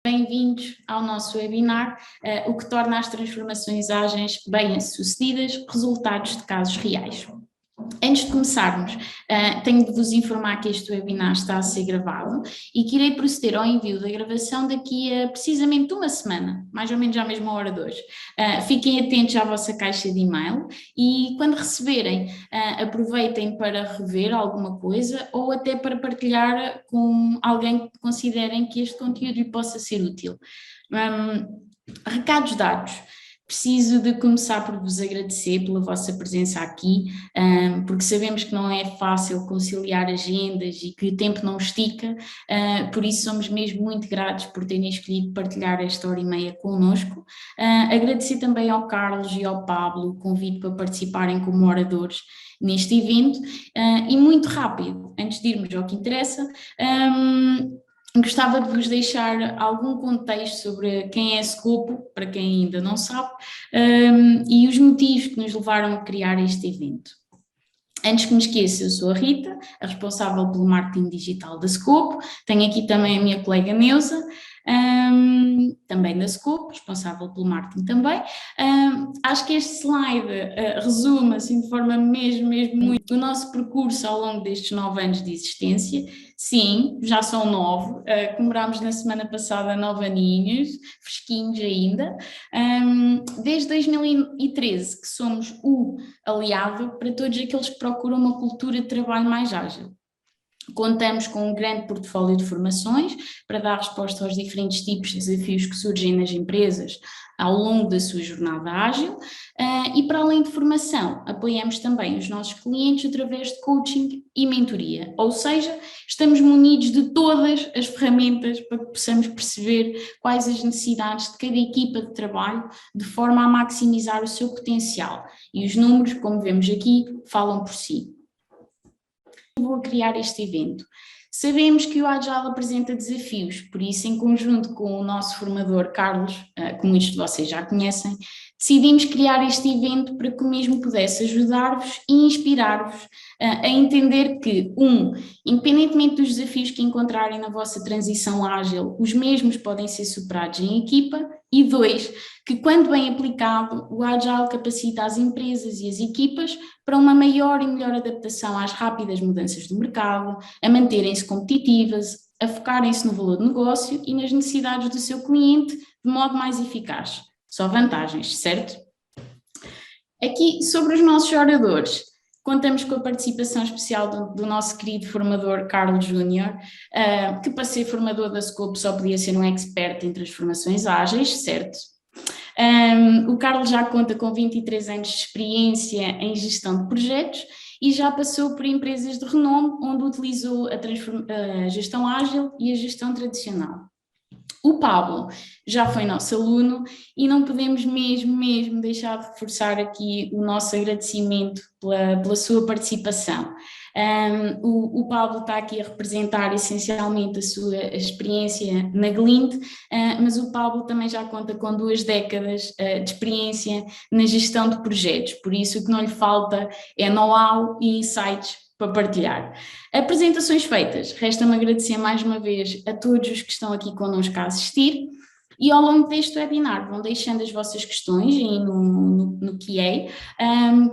Bem-vindos ao nosso webinar, o que torna as transformações ágeis bem-sucedidas, resultados de casos reais. Antes de começarmos, tenho de vos informar que este webinar está a ser gravado e que irei proceder ao envio da gravação daqui a precisamente uma semana, mais ou menos à mesma hora de hoje. Fiquem atentos à vossa caixa de e-mail e quando receberem, aproveitem para rever alguma coisa ou até para partilhar com alguém que considerem que este conteúdo lhe possa ser útil. Recados dados. Preciso de começar por vos agradecer pela vossa presença aqui, porque sabemos que não é fácil conciliar agendas e que o tempo não estica, por isso somos mesmo muito gratos por terem escolhido partilhar esta hora e meia connosco. Agradecer também ao Carlos e ao Pablo o convite para participarem como oradores neste evento, e muito rápido, antes de irmos ao que interessa, gostava de vos deixar algum contexto sobre quem é a Scopo, para quem ainda não sabe, e os motivos que nos levaram a criar este evento. Antes que me esqueça, eu sou a Rita, a responsável pelo marketing digital da Scopo, tenho aqui também a minha colega Neuza, também da Scopo, responsável pelo marketing também. Acho que este slide resume assim, de forma mesmo muito o nosso percurso ao longo destes 9 anos de existência. Sim, já são 9, comemorámos na semana passada 9 aninhos, fresquinhos ainda. Desde 2013 que somos o aliado para todos aqueles que procuram uma cultura de trabalho mais ágil. Contamos com um grande portfólio de formações para dar resposta aos diferentes tipos de desafios que surgem nas empresas ao longo da sua jornada ágil, e para além de formação, apoiamos também os nossos clientes através de coaching e mentoria, ou seja, estamos munidos de todas as ferramentas para que possamos perceber quais as necessidades de cada equipa de trabalho, de forma a maximizar o seu potencial, e os números, como vemos aqui, falam por si. Vou criar este evento. Sabemos que o Agile apresenta desafios, por isso, em conjunto com o nosso formador Carlos, que muitos de vocês já conhecem, decidimos criar este evento para que o mesmo pudesse ajudar-vos e inspirar-vos a entender que, independentemente dos desafios que encontrarem na vossa transição ágil, os mesmos podem ser superados em equipa, e 2, que quando bem aplicado, o Agile capacita as empresas e as equipas para uma maior e melhor adaptação às rápidas mudanças do mercado, a manterem-se competitivas, a focarem-se no valor do negócio e nas necessidades do seu cliente de modo mais eficaz. Só vantagens, certo? Aqui, sobre os nossos oradores, contamos com a participação especial do nosso querido formador Carlos Júnior, que para ser formador da Scopo só podia ser um expert em transformações ágeis, certo? O Carlos já conta com 23 anos de experiência em gestão de projetos e já passou por empresas de renome, onde utilizou a gestão ágil e a gestão tradicional. O Pablo já foi nosso aluno e não podemos mesmo deixar de reforçar aqui o nosso agradecimento pela sua participação. O Pablo está aqui a representar essencialmente a sua experiência na Glint, mas o Pablo também já conta com 2 décadas de experiência na gestão de projetos, por isso o que não lhe falta é know-how e insights para partilhar. Apresentações feitas, resta-me agradecer mais uma vez a todos os que estão aqui connosco a assistir, e ao longo deste webinar vão deixando as vossas questões aí no QA,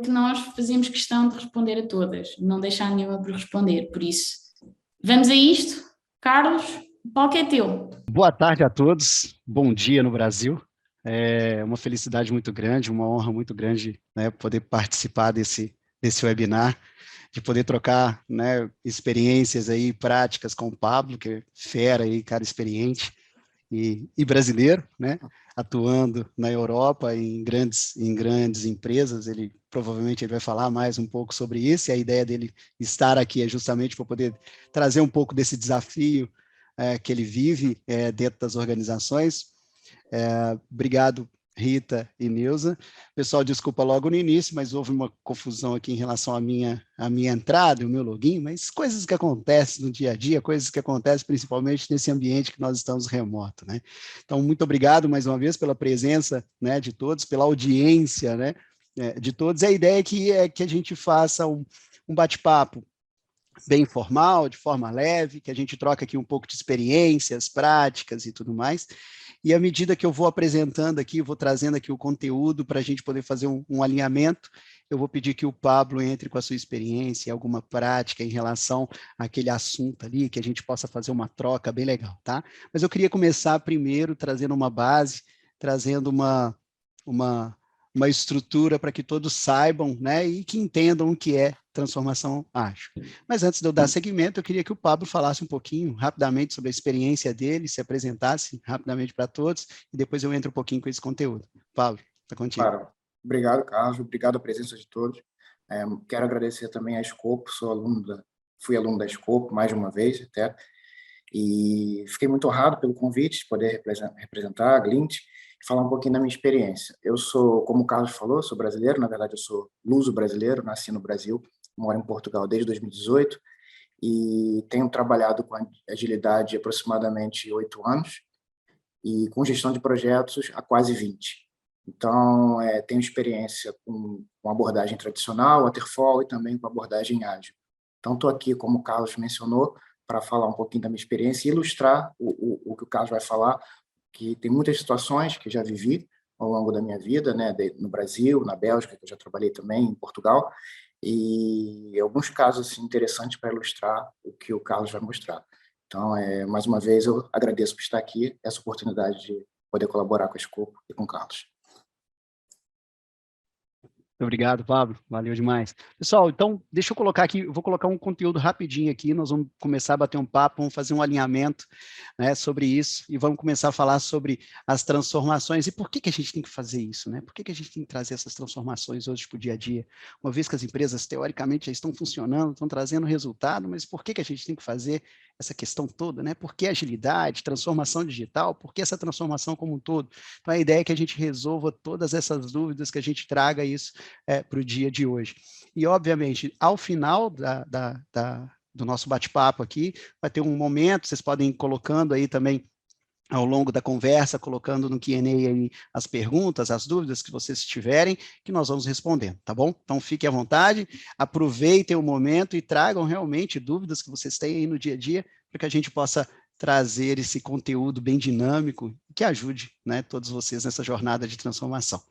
que nós fazemos questão de responder a todas, não deixar nenhuma por responder, por isso, vamos a isto. Carlos, o palco é teu. Boa tarde a todos, bom dia no Brasil, é uma felicidade muito grande, uma honra muito grande, né, poder participar desse webinar, de poder trocar, né, experiências aí, práticas com o Pablo, que é fera aí, cara experiente e brasileiro, né, atuando na Europa em grandes empresas. Ele provavelmente vai falar mais um pouco sobre isso, e a ideia dele estar aqui é justamente para poder trazer um pouco desse desafio que ele vive dentro das organizações. Obrigado, Rita e Neuza. Pessoal, desculpa logo no início, mas houve uma confusão aqui em relação à minha entrada e o meu login, mas coisas que acontecem no dia a dia, coisas que acontecem principalmente nesse ambiente que nós estamos remoto, né? Então, muito obrigado mais uma vez pela presença, né, de todos, pela audiência, né, de todos. A ideia aqui é que a gente faça um bate-papo bem informal, de forma leve, que a gente troca aqui um pouco de experiências, práticas e tudo mais. E à medida que eu vou apresentando aqui, vou trazendo aqui o conteúdo para a gente poder fazer um alinhamento, eu vou pedir que o Pablo entre com a sua experiência, alguma prática em relação àquele assunto ali, que a gente possa fazer uma troca bem legal, tá? Mas eu queria começar primeiro trazendo uma base, trazendo uma, uma estrutura para que todos saibam, né, e que entendam o que é transformação ágil. Mas antes de eu dar seguimento, eu queria que o Pablo falasse um pouquinho, rapidamente, sobre a experiência dele, se apresentasse rapidamente para todos, e depois eu entro um pouquinho com esse conteúdo. Pablo, está contigo. Claro. Obrigado, Carlos. Obrigado a presença de todos. Quero agradecer também a Scopo, fui aluno da Scopo mais de uma vez até, e fiquei muito honrado pelo convite de poder representar a Glint e falar um pouquinho da minha experiência. Eu sou, como o Carlos falou, sou brasileiro, na verdade eu sou luso-brasileiro, nasci no Brasil, moro em Portugal desde 2018 e tenho trabalhado com agilidade há aproximadamente 8 anos e com gestão de projetos há quase 20. Então, tenho experiência com abordagem tradicional, waterfall e também com abordagem ágil. Então, estou aqui, como o Carlos mencionou, para falar um pouquinho da minha experiência e ilustrar o que o Carlos vai falar, que tem muitas situações que eu já vivi ao longo da minha vida, né, no Brasil, na Bélgica, que eu já trabalhei também, em Portugal, e alguns casos assim, interessantes para ilustrar o que o Carlos vai mostrar. Então, mais uma vez, eu agradeço por estar aqui, essa oportunidade de poder colaborar com a Scopo e com o Carlos. Obrigado, Pablo. Valeu demais. Pessoal, então, deixa eu colocar aqui, eu vou colocar um conteúdo rapidinho aqui, nós vamos começar a bater um papo, vamos fazer um alinhamento, né, sobre isso, e vamos começar a falar sobre as transformações, e por que a gente tem que fazer isso, né? Por que a gente tem que trazer essas transformações hoje para o dia a dia? Uma vez que as empresas, teoricamente, já estão funcionando, estão trazendo resultado, mas por que a gente tem que fazer essa questão toda, né? Por que agilidade, transformação digital, por que essa transformação como um todo? Então, a ideia é que a gente resolva todas essas dúvidas, que a gente traga isso para o dia de hoje. E, obviamente, ao final do nosso bate-papo aqui, vai ter um momento, vocês podem ir colocando aí também, ao longo da conversa, colocando no Q&A aí as perguntas, as dúvidas que vocês tiverem, que nós vamos respondendo, tá bom? Então, fiquem à vontade, aproveitem o momento e tragam realmente dúvidas que vocês têm aí no dia a dia, para que a gente possa trazer esse conteúdo bem dinâmico, que ajude, né, todos vocês nessa jornada de transformação.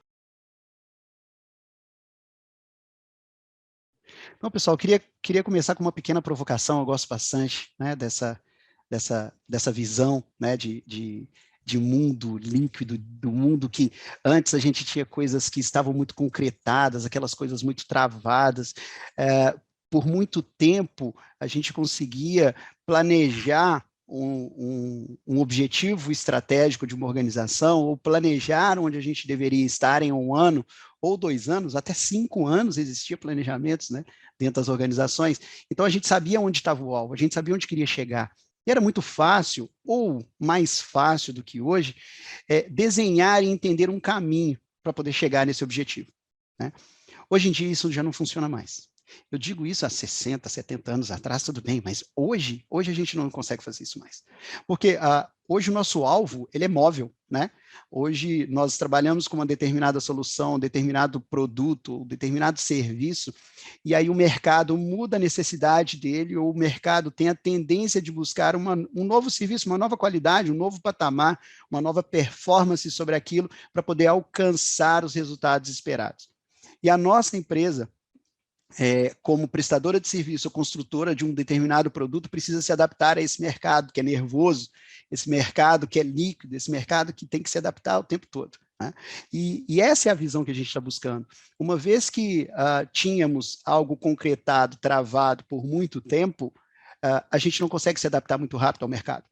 Então, pessoal, eu queria começar com uma pequena provocação, eu gosto bastante, né, dessa visão, né, de mundo líquido, do mundo que antes a gente tinha coisas que estavam muito concretadas, aquelas coisas muito travadas. Por muito tempo, a gente conseguia planejar um objetivo estratégico de uma organização, ou planejar onde a gente deveria estar em 1 ano, ou 2 anos, até 5 anos existia planejamentos, né, dentro das organizações. Então, a gente sabia onde estava o alvo, a gente sabia onde queria chegar. E era muito fácil, ou mais fácil do que hoje, desenhar e entender um caminho para poder chegar nesse objetivo, né? Hoje em dia, isso já não funciona mais. Eu digo isso há 60, 70 anos atrás, tudo bem, mas hoje a gente não consegue fazer isso mais. Porque hoje o nosso alvo, ele é móvel, né? Hoje nós trabalhamos com uma determinada solução, um determinado produto, um determinado serviço, e aí o mercado muda a necessidade dele, ou o mercado tem a tendência de buscar um novo serviço, uma nova qualidade, um novo patamar, uma nova performance sobre aquilo, para poder alcançar os resultados esperados. E a nossa empresa, como prestadora de serviço ou construtora de um determinado produto, precisa se adaptar a esse mercado que é nervoso, esse mercado que é líquido, esse mercado que tem que se adaptar o tempo todo, né? E essa é a visão que a gente está buscando. Uma vez que tínhamos algo concretado, travado por muito tempo, a gente não consegue se adaptar muito rápido ao mercado.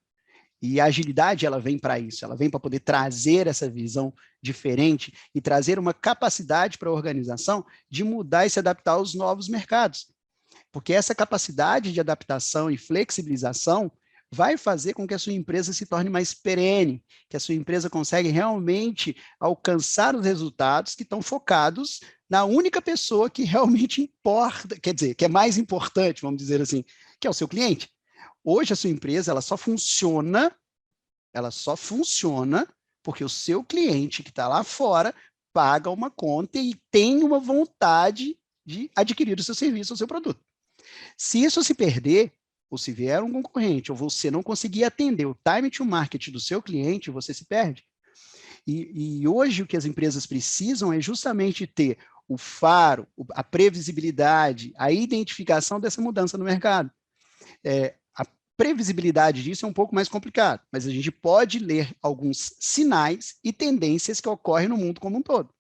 E a agilidade, ela vem para isso, ela vem para poder trazer essa visão diferente e trazer uma capacidade para a organização de mudar e se adaptar aos novos mercados. Porque essa capacidade de adaptação e flexibilização vai fazer com que a sua empresa se torne mais perene, que a sua empresa consegue realmente alcançar os resultados que estão focados na única pessoa que realmente importa, quer dizer, que é mais importante, vamos dizer assim, que é o seu cliente. Hoje a sua empresa ela só funciona porque o seu cliente que está lá fora paga uma conta e tem uma vontade de adquirir o seu serviço, o seu produto. Se isso se perder, ou se vier um concorrente, ou você não conseguir atender o time to market do seu cliente, você se perde. E hoje o que as empresas precisam é justamente ter o faro, a previsibilidade, a identificação dessa mudança no mercado. A previsibilidade disso é um pouco mais complicado, mas a gente pode ler alguns sinais e tendências que ocorrem no mundo como um todo.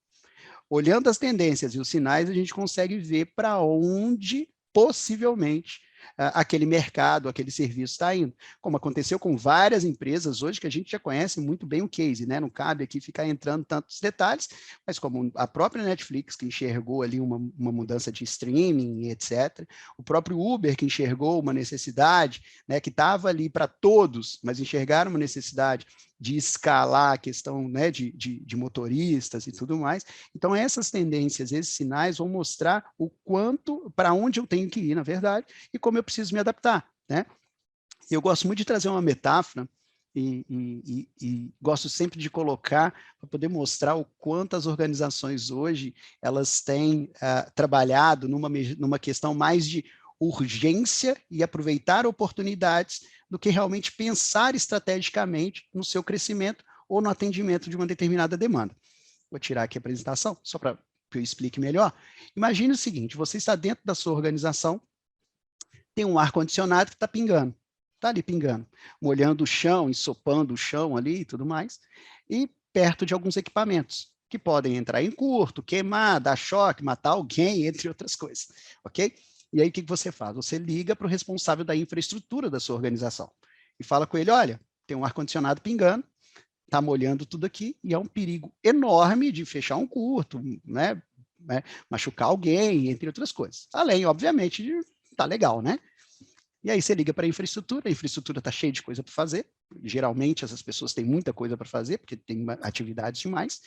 Olhando as tendências e os sinais, a gente consegue ver para onde possivelmente aquele mercado, aquele serviço está indo. Como aconteceu com várias empresas hoje, que a gente já conhece muito bem o case, né? Não cabe aqui ficar entrando tantos detalhes, mas como a própria Netflix, que enxergou ali uma mudança de streaming, etc. O próprio Uber, que enxergou uma necessidade, né, que estava ali para todos, mas enxergaram uma necessidade de escalar a questão, né, de motoristas e tudo mais. Então, essas tendências, esses sinais vão mostrar o quanto, para onde eu tenho que ir, na verdade, e como eu preciso me adaptar, né? Eu gosto muito de trazer uma metáfora e gosto sempre de colocar para poder mostrar o quanto as organizações hoje elas têm trabalhado numa questão mais de urgência e aproveitar oportunidades do que realmente pensar estrategicamente no seu crescimento ou no atendimento de uma determinada demanda. Vou tirar aqui a apresentação, só para que eu explique melhor. Imagine o seguinte, você está dentro da sua organização, tem um ar-condicionado que está pingando, está ali pingando, molhando o chão, ensopando o chão ali e tudo mais, e perto de alguns equipamentos, que podem entrar em curto, queimar, dar choque, matar alguém, entre outras coisas, ok? E aí o que você faz? Você liga para o responsável da infraestrutura da sua organização e fala com ele, olha, tem um ar-condicionado pingando, está molhando tudo aqui e é um perigo enorme de fechar um curto, né, machucar alguém, entre outras coisas. Além, obviamente, de tá legal, né? E aí você liga para a infraestrutura está cheia de coisa para fazer, geralmente essas pessoas têm muita coisa para fazer, porque tem atividades demais,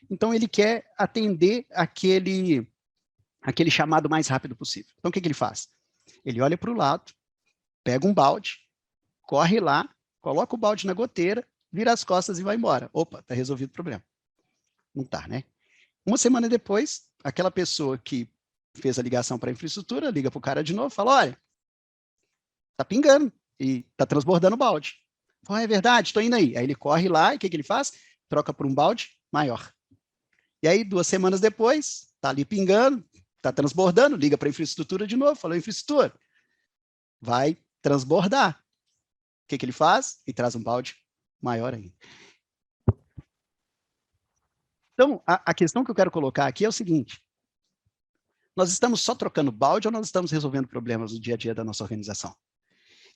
então ele quer atender aquele chamado mais rápido possível. Então o que ele faz? Ele olha para o lado, pega um balde, corre lá, coloca o balde na goteira, vira as costas e vai embora. Opa, tá resolvido o problema. Não tá, né? Uma semana depois, aquela pessoa que fez a ligação para a infraestrutura, liga para o cara de novo, fala, olha, tá pingando e tá transbordando o balde. Fala, é verdade, estou indo aí. Aí ele corre lá e o que ele faz? Troca por um balde maior. E aí, 2 semanas depois, tá ali pingando, tá transbordando, liga para a infraestrutura de novo, falou, infraestrutura, vai transbordar. O que ele faz? Ele traz um balde maior ainda. Então, a questão que eu quero colocar aqui é o seguinte, nós estamos só trocando balde ou nós estamos resolvendo problemas do dia a dia da nossa organização?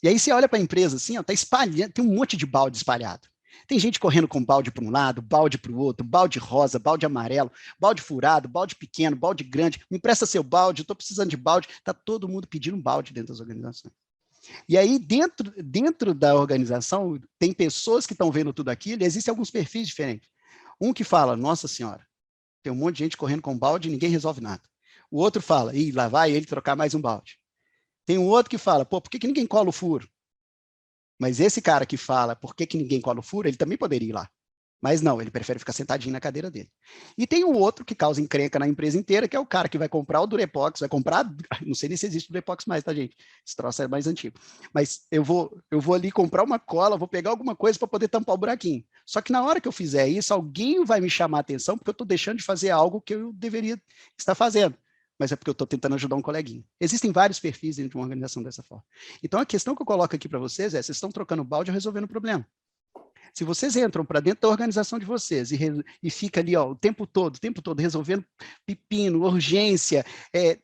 E aí você olha para a empresa assim, ó, tá espalhando, tem um monte de balde espalhado. Tem gente correndo com balde para um lado, balde para o outro, balde rosa, balde amarelo, balde furado, balde pequeno, balde grande. Me empresta seu balde, eu estou precisando de balde. Está todo mundo pedindo um balde dentro das organizações. E aí, dentro da organização, tem pessoas que estão vendo tudo aquilo e existem alguns perfis diferentes. Um que fala, nossa senhora, tem um monte de gente correndo com balde e ninguém resolve nada. O outro fala, ih, lá vai ele trocar mais um balde. Tem um outro que fala, pô, por que ninguém cola o furo? Mas esse cara que fala, por que ninguém cola o furo, ele também poderia ir lá. Mas não, ele prefere ficar sentadinho na cadeira dele. E tem um outro que causa encrenca na empresa inteira, que é o cara que vai comprar o Durepox, vai comprar, não sei nem se existe Durepox mais, tá, gente? Esse troço é mais antigo. Mas eu vou ali comprar uma cola, vou pegar alguma coisa para poder tampar o buraquinho. Só que na hora que eu fizer isso, alguém vai me chamar a atenção, porque eu estou deixando de fazer algo que eu deveria estar fazendo. Mas é porque eu estou tentando ajudar um coleguinha. Existem vários perfis dentro de uma organização dessa forma. Então, a questão que eu coloco aqui para vocês é, vocês estão trocando balde ou resolvendo o problema. Se vocês entram para dentro da organização de vocês e fica ali ó, o tempo todo resolvendo pepino, urgência,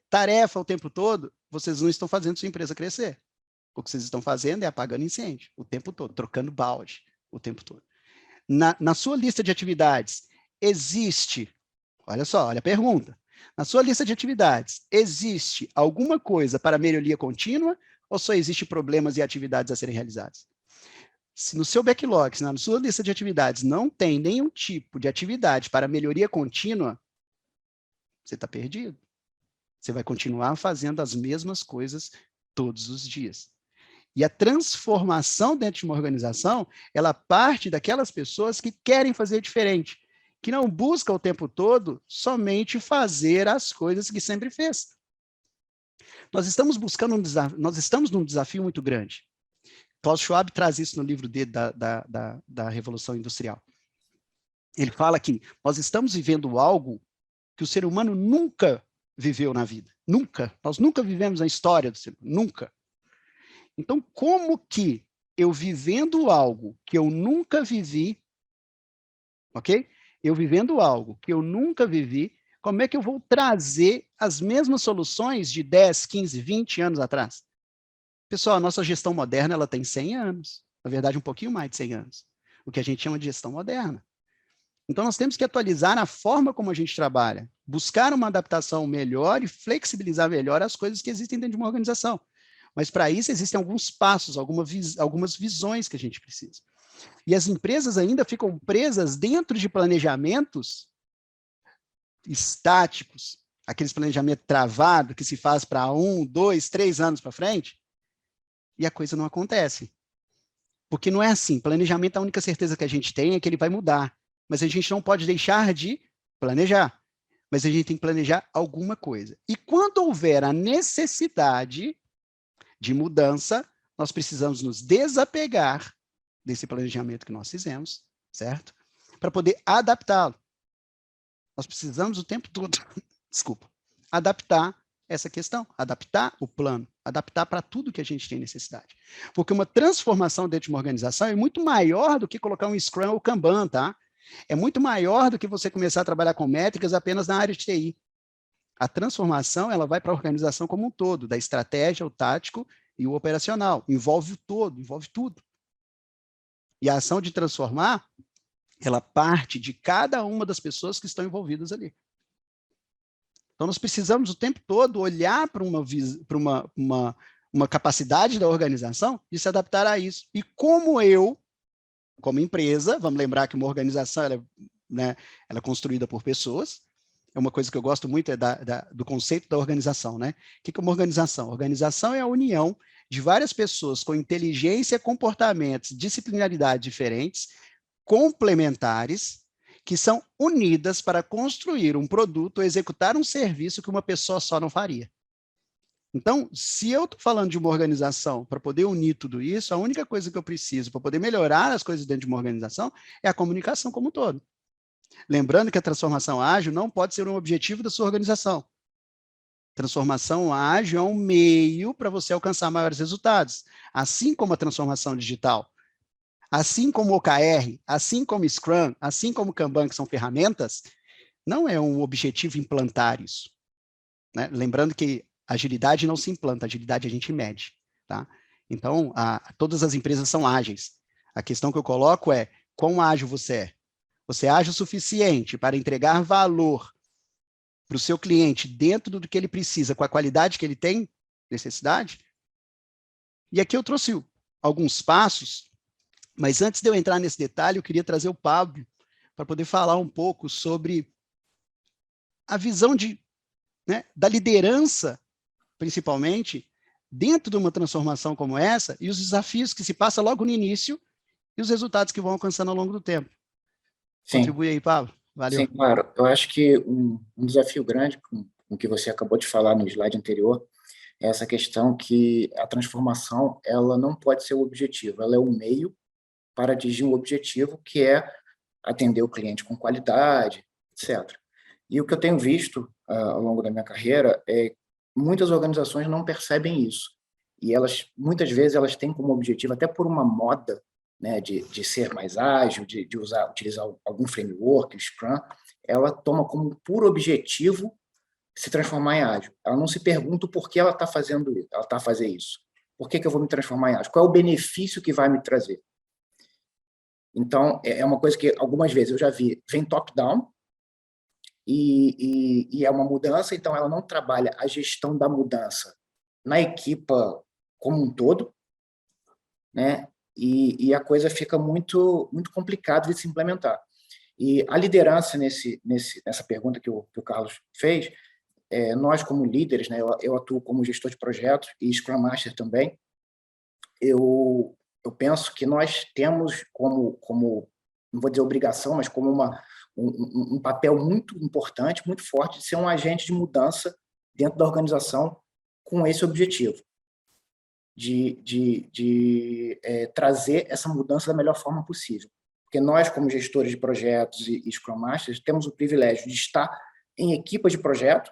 tarefa o tempo todo, vocês não estão fazendo sua empresa crescer. O que vocês estão fazendo é apagando incêndio o tempo todo, trocando balde o tempo todo. Na sua lista de atividades, existe, olha só, olha a pergunta, na sua lista de atividades, existe alguma coisa para melhoria contínua ou só existe problemas e atividades a serem realizadas? Se no seu backlog, na sua lista de atividades, não tem nenhum tipo de atividade para melhoria contínua, você está perdido. Você vai continuar fazendo as mesmas coisas todos os dias. E a transformação dentro de uma organização, ela parte daquelas pessoas que querem fazer diferente, que não buscam o tempo todo somente fazer as coisas que sempre fez. Nós estamos buscando nós estamos num desafio muito grande. Klaus Schwab traz isso no livro dele da Revolução Industrial. Ele fala que nós estamos vivendo algo que o ser humano nunca viveu na vida. Nunca. Nós nunca vivemos na história do ser humano. Nunca. Então, como que eu vivendo algo que eu nunca vivi, ok? Eu vivendo algo que eu nunca vivi, como é que eu vou trazer as mesmas soluções de 10, 15, 20 anos atrás? Pessoal, a nossa gestão moderna ela tem 100 anos. Na verdade, um pouquinho mais de 100 anos. O que a gente chama de gestão moderna. Então, nós temos que atualizar a forma como a gente trabalha, buscar uma adaptação melhor e flexibilizar melhor as coisas que existem dentro de uma organização. Mas, para isso, existem alguns passos, algumas visões que a gente precisa. E as empresas ainda ficam presas dentro de planejamentos estáticos, aqueles planejamentos travados que se faz para 1, 2, 3 anos para frente, e a coisa não acontece. Porque não é assim. Planejamento, a única certeza que a gente tem é que ele vai mudar. Mas a gente não pode deixar de planejar. Mas a gente tem que planejar alguma coisa. E quando houver a necessidade de mudança, nós precisamos nos desapegar desse planejamento que nós fizemos, certo? Para poder adaptá-lo. Nós precisamos o tempo todo, desculpa, adaptar essa questão, adaptar o plano, adaptar para tudo que a gente tem necessidade. Porque uma transformação dentro de uma organização é muito maior do que colocar um Scrum ou Kanban, tá? É muito maior do que você começar a trabalhar com métricas apenas na área de TI. A transformação, ela vai para a organização como um todo, da estratégia, o tático e o operacional. Envolve o todo, envolve tudo. E a ação de transformar, ela parte de cada uma das pessoas que estão envolvidas ali. Então, nós precisamos o tempo todo olhar para uma capacidade da organização de se adaptar a isso. E como eu, como empresa, vamos lembrar que uma organização ela é construída por pessoas, é uma coisa que eu gosto muito do conceito da organização, né? O que é uma organização? Organização é a união de várias pessoas com inteligência, comportamentos, disciplinaridade diferentes, complementares, que são unidas para construir um produto ou executar um serviço que uma pessoa só não faria. Então, se eu estou falando de uma organização para poder unir tudo isso, a única coisa que eu preciso para poder melhorar as coisas dentro de uma organização é a comunicação como um todo. Lembrando que a transformação ágil não pode ser um objetivo da sua organização. Transformação ágil é um meio para você alcançar maiores resultados, assim como a transformação digital. Assim como o OKR, assim como Scrum, assim como Kanban, que são ferramentas, não é um objetivo implantar isso. Né? Lembrando que agilidade não se implanta, agilidade a gente mede. Tá? Então, todas as empresas são ágeis. A questão que eu coloco é, quão ágil você é? Você é ágil o suficiente para entregar valor para o seu cliente dentro do que ele precisa, com a qualidade que ele tem necessidade? E aqui eu trouxe alguns passos, mas antes de eu entrar nesse detalhe, eu queria trazer o Pablo para poder falar um pouco sobre a visão da liderança, principalmente, dentro de uma transformação como essa, e os desafios que se passam logo no início e os resultados que vão alcançando ao longo do tempo. Sim. Contribui aí, Pablo. Valeu. Sim, claro. Eu acho que um desafio grande, com o que você acabou de falar no slide anterior, é essa questão que a transformação ela não pode ser o objetivo, ela é o meio para atingir um objetivo que é atender o cliente com qualidade, etc. E o que eu tenho visto ao longo da minha carreira é que muitas organizações não percebem isso. E muitas vezes, elas têm como objetivo, até por uma moda, né, de ser mais ágil, de utilizar algum framework, Scrum, ela toma como puro objetivo se transformar em ágil. Ela não se pergunta o porquê ela está fazendo isso, ela está fazendo isso. Por que eu vou me transformar em ágil? Qual é o benefício que vai me trazer? Então, é uma coisa que algumas vezes eu já vi, vem top-down, e é uma mudança, então ela não trabalha a gestão da mudança na equipa como um todo, né? E a coisa fica muito, muito complicada de se implementar. E a liderança nessa pergunta que o Carlos fez, nós como líderes, né, eu atuo como gestor de projetos e Scrum Master também, eu penso que nós temos como, não vou dizer obrigação, mas como um papel muito importante, muito forte, de ser um agente de mudança dentro da organização com esse objetivo de trazer essa mudança da melhor forma possível. Porque nós, como gestores de projetos e Scrum Masters, temos o privilégio de estar em equipas de projeto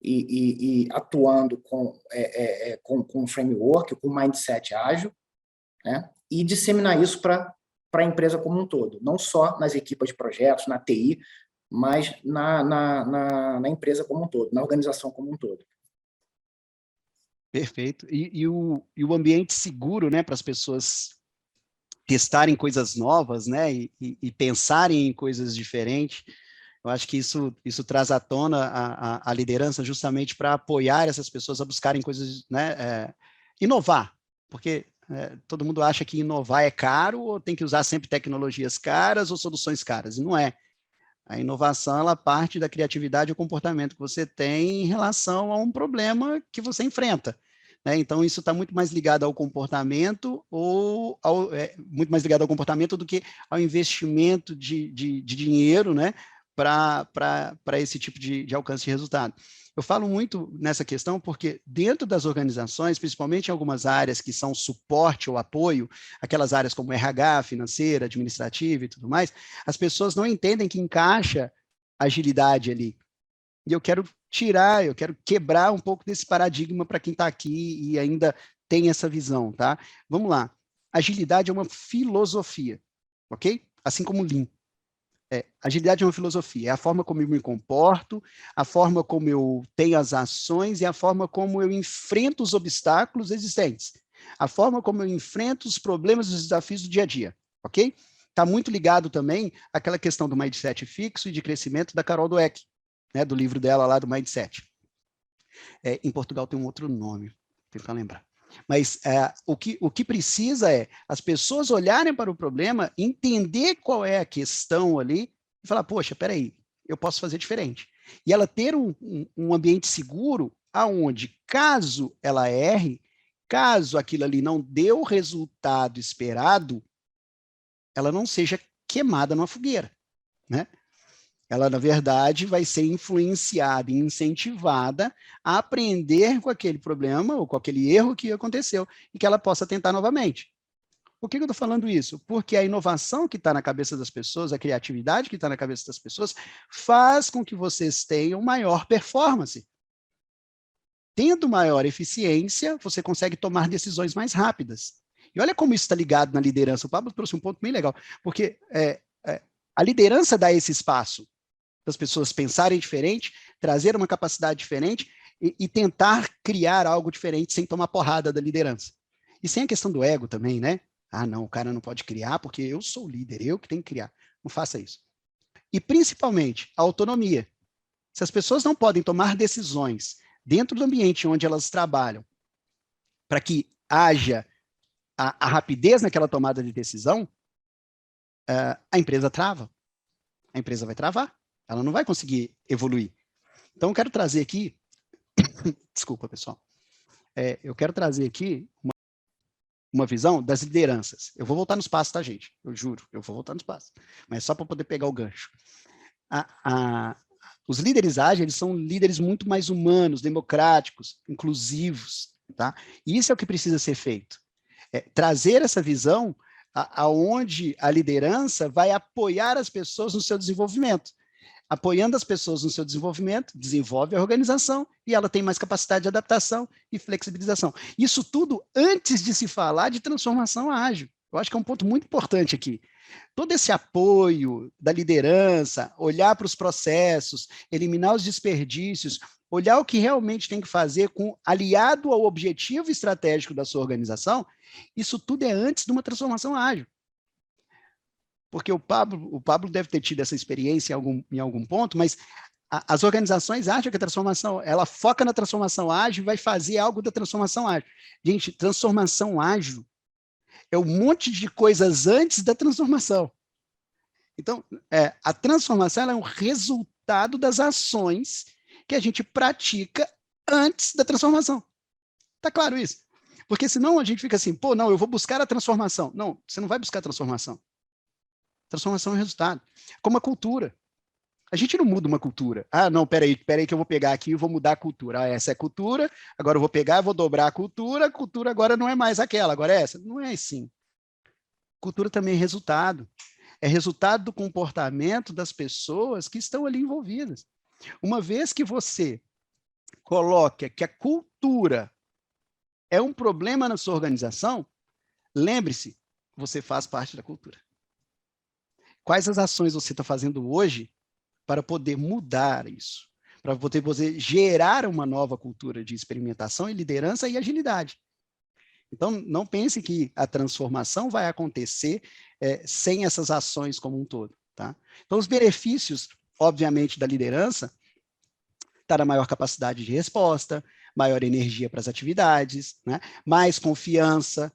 e atuando com framework, com mindset ágil, né? E disseminar isso para a empresa como um todo, não só nas equipas de projetos, na TI, mas na empresa como um todo, na organização como um todo. Perfeito. E o ambiente seguro, né, para as pessoas testarem coisas novas, né, e pensarem em coisas diferentes. Eu acho que isso traz à tona a liderança justamente para apoiar essas pessoas a buscarem coisas, né, inovar, porque todo mundo acha que inovar é caro, ou tem que usar sempre tecnologias caras ou soluções caras, e não é. A inovação, ela parte da criatividade e o comportamento que você tem em relação a um problema que você enfrenta, né? Então, isso está muito mais ligado ao comportamento, muito mais ligado ao comportamento do que ao investimento de dinheiro, né, para esse tipo de alcance de resultado. Eu falo muito nessa questão porque dentro das organizações, principalmente em algumas áreas que são suporte ou apoio, aquelas áreas como RH, financeira, administrativa e tudo mais, as pessoas não entendem que encaixa agilidade ali. E eu quero quebrar um pouco desse paradigma para quem está aqui e ainda tem essa visão, tá? Vamos lá. Agilidade é uma filosofia, ok? Assim como Lean. Agilidade é uma filosofia, é a forma como eu me comporto, a forma como eu tenho as ações e a forma como eu enfrento os obstáculos existentes, a forma como eu enfrento os problemas e os desafios do dia a dia, ok? Está muito ligado também àquela questão do mindset fixo e de crescimento da Carol Dweck, né, do livro dela lá do Mindset. Em Portugal tem um outro nome, vou tentar lembrar. Mas o que precisa é as pessoas olharem para o problema, entender qual é a questão ali e falar, poxa, espera aí, eu posso fazer diferente. E ela ter um ambiente seguro aonde, caso ela erre, caso aquilo ali não dê o resultado esperado, ela não seja queimada numa fogueira, né? Ela, na verdade, vai ser influenciada e incentivada a aprender com aquele problema ou com aquele erro que aconteceu e que ela possa tentar novamente. Por que eu estou falando isso? Porque a inovação que está na cabeça das pessoas, a criatividade que está na cabeça das pessoas, faz com que vocês tenham maior performance. Tendo maior eficiência, você consegue tomar decisões mais rápidas. E olha como isso está ligado na liderança. O Pablo trouxe um ponto bem legal, porque a liderança dá esse espaço das pessoas pensarem diferente, trazer uma capacidade diferente e tentar criar algo diferente sem tomar porrada da liderança. E sem a questão do ego também, né? Ah, não, o cara não pode criar porque eu sou o líder, eu que tenho que criar. Não faça isso. E principalmente a autonomia. Se as pessoas não podem tomar decisões dentro do ambiente onde elas trabalham para que haja a rapidez naquela tomada de decisão, a empresa trava. A empresa vai travar. Ela não vai conseguir evoluir. Então, eu quero trazer aqui... Desculpa, pessoal. Eu quero trazer aqui uma visão das lideranças. Eu vou voltar nos passos, tá, gente? Eu juro, eu vou voltar nos passos. Mas só para poder pegar o gancho. Os líderes ágeis, eles são líderes muito mais humanos, democráticos, inclusivos, tá? E isso é o que precisa ser feito. Trazer essa visão aonde a liderança vai apoiar as pessoas no seu desenvolvimento. Apoiando as pessoas no seu desenvolvimento, desenvolve a organização e ela tem mais capacidade de adaptação e flexibilização. Isso tudo antes de se falar de transformação ágil. Eu acho que é um ponto muito importante aqui. Todo esse apoio da liderança, olhar para os processos, eliminar os desperdícios, olhar o que realmente tem que fazer aliado ao objetivo estratégico da sua organização, isso tudo é antes de uma transformação ágil. Porque o Pablo deve ter tido essa experiência em algum ponto, mas as organizações acham que a transformação, ela foca na transformação ágil e vai fazer algo da transformação ágil. Gente, transformação ágil é um monte de coisas antes da transformação. Então, a transformação ela é um resultado das ações que a gente pratica antes da transformação. Tá claro isso? Porque senão a gente fica assim, pô, não, eu vou buscar a transformação. Não, você não vai buscar a transformação. Transformação é resultado. Como a cultura. A gente não muda uma cultura. Ah, não, peraí que eu vou pegar aqui e vou mudar a cultura. Ah, essa é a cultura, agora eu vou pegar, vou dobrar a cultura agora não é mais aquela, agora é essa. Não é assim. Cultura também é resultado do comportamento das pessoas que estão ali envolvidas. Uma vez que você coloca que a cultura é um problema na sua organização, lembre-se, você faz parte da cultura. Quais as ações você está fazendo hoje para poder mudar isso? Para poder gerar uma nova cultura de experimentação e liderança e agilidade. Então, não pense que a transformação vai acontecer sem essas ações como um todo. Tá? Então, os benefícios, obviamente, da liderança está na maior capacidade de resposta, maior energia para as atividades, né? Mais confiança.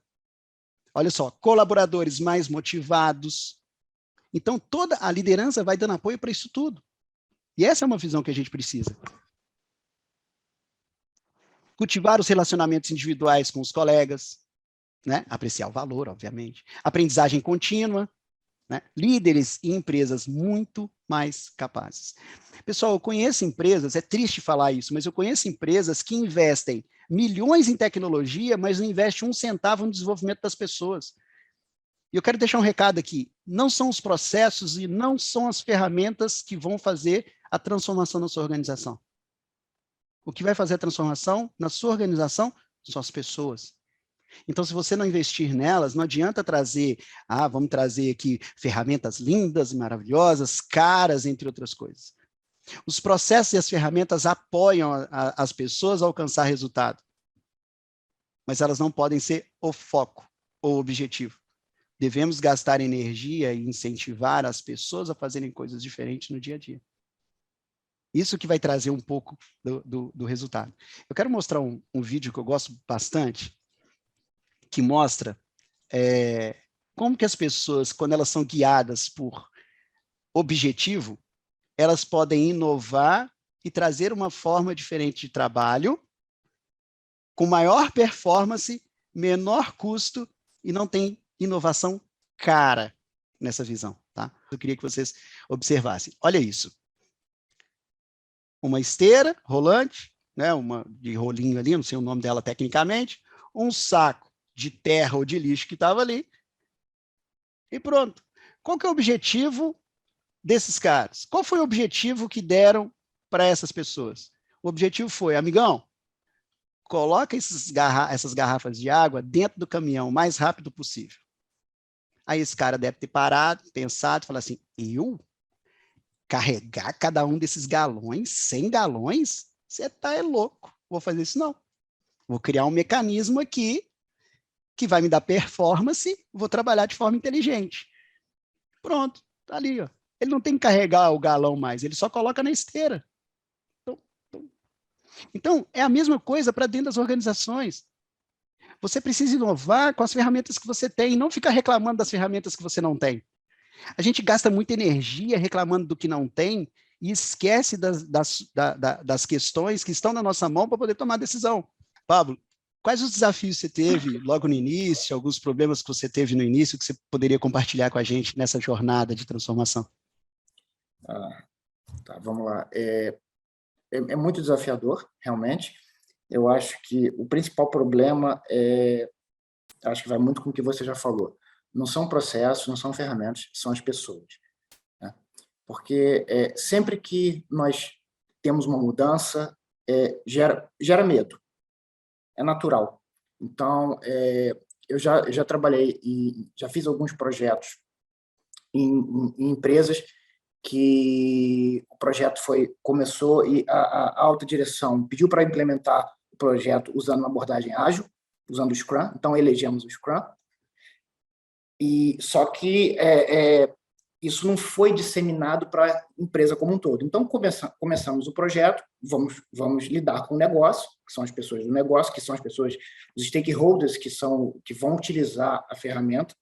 Olha só, colaboradores mais motivados. Então, toda a liderança vai dando apoio para isso tudo. E essa é uma visão que a gente precisa. Cultivar os relacionamentos individuais com os colegas, né? Apreciar o valor, obviamente. Aprendizagem contínua, né? Líderes e empresas muito mais capazes. Pessoal, eu conheço empresas, é triste falar isso, mas eu conheço empresas que investem milhões em tecnologia, mas não investem um centavo no desenvolvimento das pessoas. E eu quero deixar um recado aqui, não são os processos e não são as ferramentas que vão fazer a transformação na sua organização. O que vai fazer a transformação na sua organização são as pessoas. Então, se você não investir nelas, não adianta trazer, vamos trazer aqui ferramentas lindas, maravilhosas, caras, entre outras coisas. Os processos e as ferramentas apoiam as pessoas a alcançar resultado, mas elas não podem ser o foco ou o objetivo. Devemos gastar energia e incentivar as pessoas a fazerem coisas diferentes no dia a dia. Isso que vai trazer um pouco do resultado. Eu quero mostrar um vídeo que eu gosto bastante, que mostra como que as pessoas, quando elas são guiadas por objetivo, elas podem inovar e trazer uma forma diferente de trabalho, com maior performance, menor custo, e não tem inovação cara nessa visão. Tá? Eu queria que vocês observassem. Olha isso. Uma esteira rolante, né, uma de rolinho ali, não sei o nome dela tecnicamente, um saco de terra ou de lixo que estava ali, e pronto. Qual que é o objetivo desses caras? Qual foi o objetivo que deram para essas pessoas? O objetivo foi, amigão, coloca essas garrafas de água dentro do caminhão o mais rápido possível. Aí esse cara deve ter parado, pensado, e falado assim, eu carregar cada um desses galões, 100 galões? Você tá louco, vou fazer isso não. Vou criar um mecanismo aqui que vai me dar performance, vou trabalhar de forma inteligente. Pronto, tá ali, ó. Ele não tem que carregar o galão mais, ele só coloca na esteira. Então, é a mesma coisa para dentro das organizações. Você precisa inovar com as ferramentas que você tem, e não ficar reclamando das ferramentas que você não tem. A gente gasta muita energia reclamando do que não tem e esquece das questões que estão na nossa mão para poder tomar decisão. Pablo, quais os desafios você teve logo no início, alguns problemas que você teve no início que você poderia compartilhar com a gente nessa jornada de transformação? Tá, vamos lá. É muito desafiador, realmente. Eu acho que o principal problema acho que vai muito com o que você já falou. Não são processos, não são ferramentas, são as pessoas. Né? Porque sempre que nós temos uma mudança, gera medo. É natural. Então, eu já trabalhei e já fiz alguns projetos em empresas que o projeto começou e a alta direção pediu para implementar o projeto usando uma abordagem ágil, usando o Scrum. Então, elegemos o Scrum. Só que isso não foi disseminado para a empresa como um todo. Então, começamos o projeto, vamos lidar com o negócio, que são as pessoas do negócio, que são as pessoas, os stakeholders que vão utilizar a ferramenta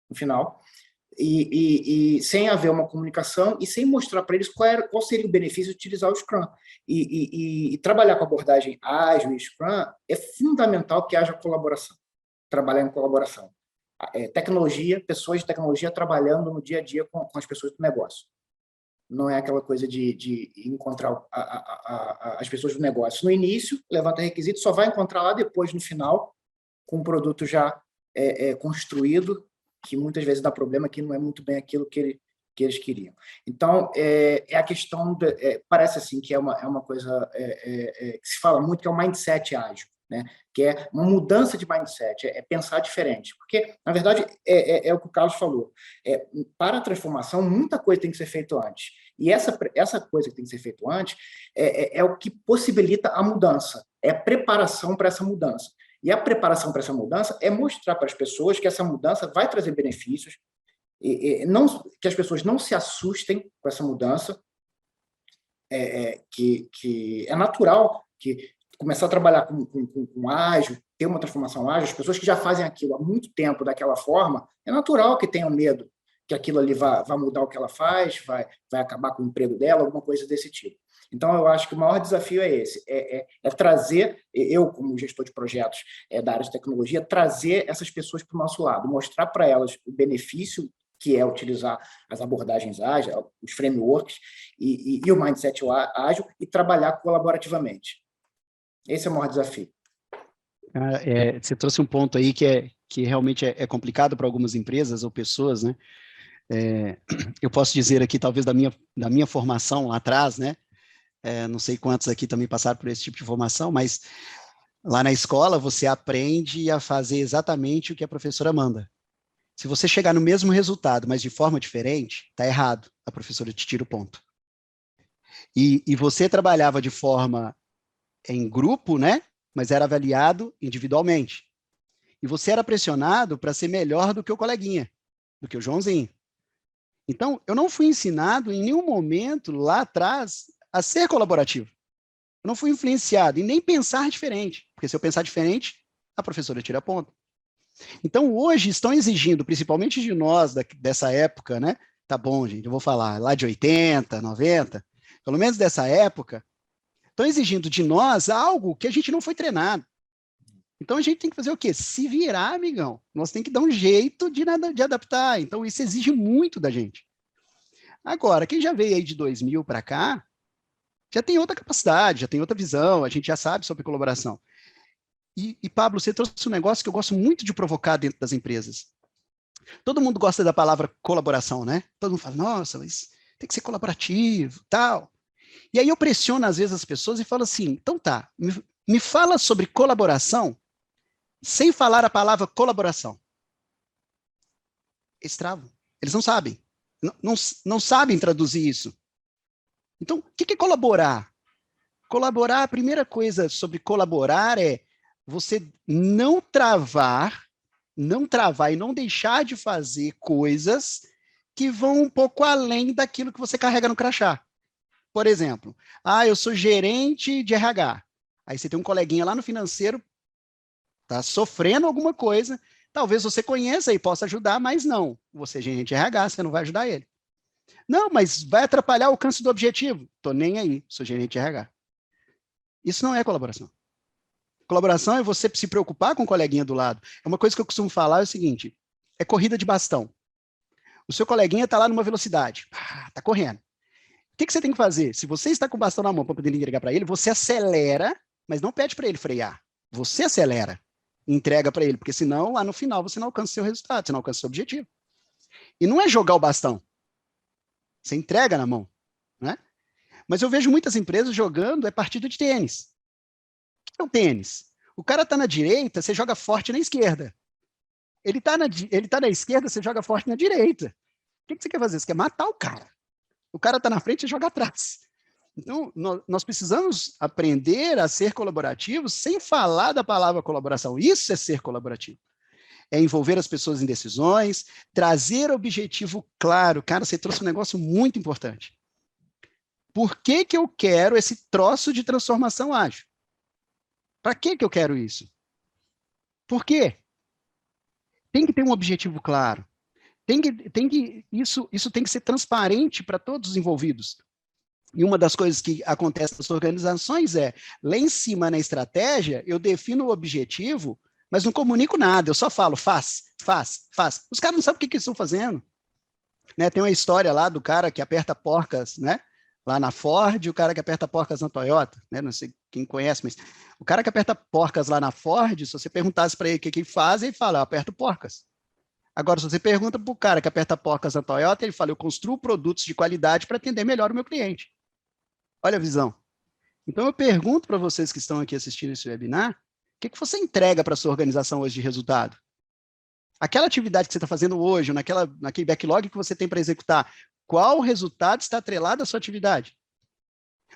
no final, e sem haver uma comunicação e sem mostrar para eles qual seria o benefício de utilizar o Scrum. E trabalhar com abordagem ágil e Scrum é fundamental que haja colaboração, trabalhar em colaboração. Tecnologia, pessoas de tecnologia trabalhando no dia a dia com as pessoas do negócio. não é aquela coisa de encontrar as pessoas do negócio no início, levanta requisito, só vai encontrar lá depois, no final, com um produto já construído, que muitas vezes dá problema, que não é muito bem aquilo que eles queriam. Então, é a questão, parece assim que é uma coisa que se fala muito, que é o mindset ágil, né? Que é uma mudança de mindset, é pensar diferente. Porque, na verdade, é o que o Carlos falou. Para a transformação, muita coisa tem que ser feita antes. E essa coisa que tem que ser feita antes é o que possibilita a mudança, é a preparação para essa mudança. E a preparação para essa mudança é mostrar para as pessoas que essa mudança vai trazer benefícios, que as pessoas não se assustem com essa mudança, que é natural que começar a trabalhar com ágil, ter uma transformação ágil, as pessoas que já fazem aquilo há muito tempo daquela forma, é natural que tenham medo que aquilo ali vai mudar o que ela faz, vai acabar com o emprego dela, alguma coisa desse tipo. Então, eu acho que o maior desafio é esse, trazer, eu como gestor de projetos da área de tecnologia, trazer essas pessoas para o nosso lado, mostrar para elas o benefício que é utilizar as abordagens ágeis, os frameworks e o mindset ágil e trabalhar colaborativamente. Esse é o maior desafio. Você trouxe um ponto aí que realmente é complicado para algumas empresas ou pessoas, né? Eu posso dizer aqui, talvez, da minha formação lá atrás, né? Não sei quantos aqui também passaram por esse tipo de formação, mas lá na escola você aprende a fazer exatamente o que a professora manda. Se você chegar no mesmo resultado, mas de forma diferente, está errado. A professora te tira o ponto. E você trabalhava de forma em grupo, né? Mas era avaliado individualmente. E você era pressionado para ser melhor do que o coleguinha, do que o Joãozinho. Então, eu não fui ensinado em nenhum momento lá atrás a ser colaborativo. Eu não fui influenciado e nem pensar diferente, porque se eu pensar diferente, a professora tira ponto. Então, hoje estão exigindo, principalmente de nós dessa época, né? Tá bom, gente, eu vou falar lá de 80, 90, pelo menos dessa época, estão exigindo de nós algo que a gente não foi treinado. Então, a gente tem que fazer o quê? Se virar, amigão. Nós temos que dar um jeito de adaptar. Então, isso exige muito da gente. Agora, quem já veio aí de 2000 para cá, já tem outra capacidade, já tem outra visão, a gente já sabe sobre colaboração. E Pablo, você trouxe um negócio que eu gosto muito de provocar dentro das empresas. Todo mundo gosta da palavra colaboração, né? Todo mundo fala, nossa, mas tem que ser colaborativo, tal. E aí eu pressiono, às vezes, as pessoas e falo assim, então tá, me fala sobre colaboração sem falar a palavra colaboração. Eles travam. Eles não sabem. Não sabem traduzir isso. Então, o que é colaborar? Colaborar, a primeira coisa sobre colaborar é você não travar e não deixar de fazer coisas que vão um pouco além daquilo que você carrega no crachá. Por exemplo, eu sou gerente de RH. Aí você tem um coleguinha lá no financeiro, está sofrendo alguma coisa, talvez você conheça e possa ajudar, mas não. Você é gerente de RH, você não vai ajudar ele. Não, mas vai atrapalhar o alcance do objetivo. Estou nem aí, sou gerente de RH. Isso não é colaboração. Colaboração é você se preocupar com o coleguinha do lado. É uma coisa que eu costumo falar, é o seguinte, é corrida de bastão. O seu coleguinha está lá numa velocidade, está correndo. O que você tem que fazer? Se você está com o bastão na mão para poder entregar para ele, você acelera, mas não pede para ele frear. Você acelera e entrega para ele, porque senão, lá no final, você não alcança o seu resultado, você não alcança o seu objetivo. E não é jogar o bastão. Você entrega na mão, né? Mas eu vejo muitas empresas jogando partida de tênis. O que é o tênis? O cara está na direita, você joga forte na esquerda. Ele está na esquerda, você joga forte na direita. O que você quer fazer? Você quer matar o cara. O cara está na frente e joga atrás. Então, nós precisamos aprender a ser colaborativos sem falar da palavra colaboração. Isso é ser colaborativo. É envolver as pessoas em decisões, trazer objetivo claro. Cara, você trouxe um negócio muito importante. Por que eu quero esse troço de transformação ágil? Para que eu quero isso? Por quê? Tem que ter um objetivo claro. Isso tem que ser transparente para todos os envolvidos. E uma das coisas que acontece nas organizações é, lá em cima na estratégia, eu defino o objetivo, mas não comunico nada, eu só falo, faz. Os caras não sabem o que eles estão fazendo. né? Tem uma história lá do cara que aperta porcas, né? Lá na Ford, e o cara que aperta porcas na Toyota, né? Não sei quem conhece, mas o cara que aperta porcas lá na Ford, se você perguntasse para ele o que ele faz, ele fala, eu aperto porcas. Agora, se você pergunta para o cara que aperta porcas na Toyota, ele fala, eu construo produtos de qualidade para atender melhor o meu cliente. Olha a visão. Então, eu pergunto para vocês que estão aqui assistindo esse webinar, o que você entrega para a sua organização hoje de resultado? Aquela atividade que você está fazendo hoje, ou naquele backlog que você tem para executar, qual resultado está atrelado à sua atividade?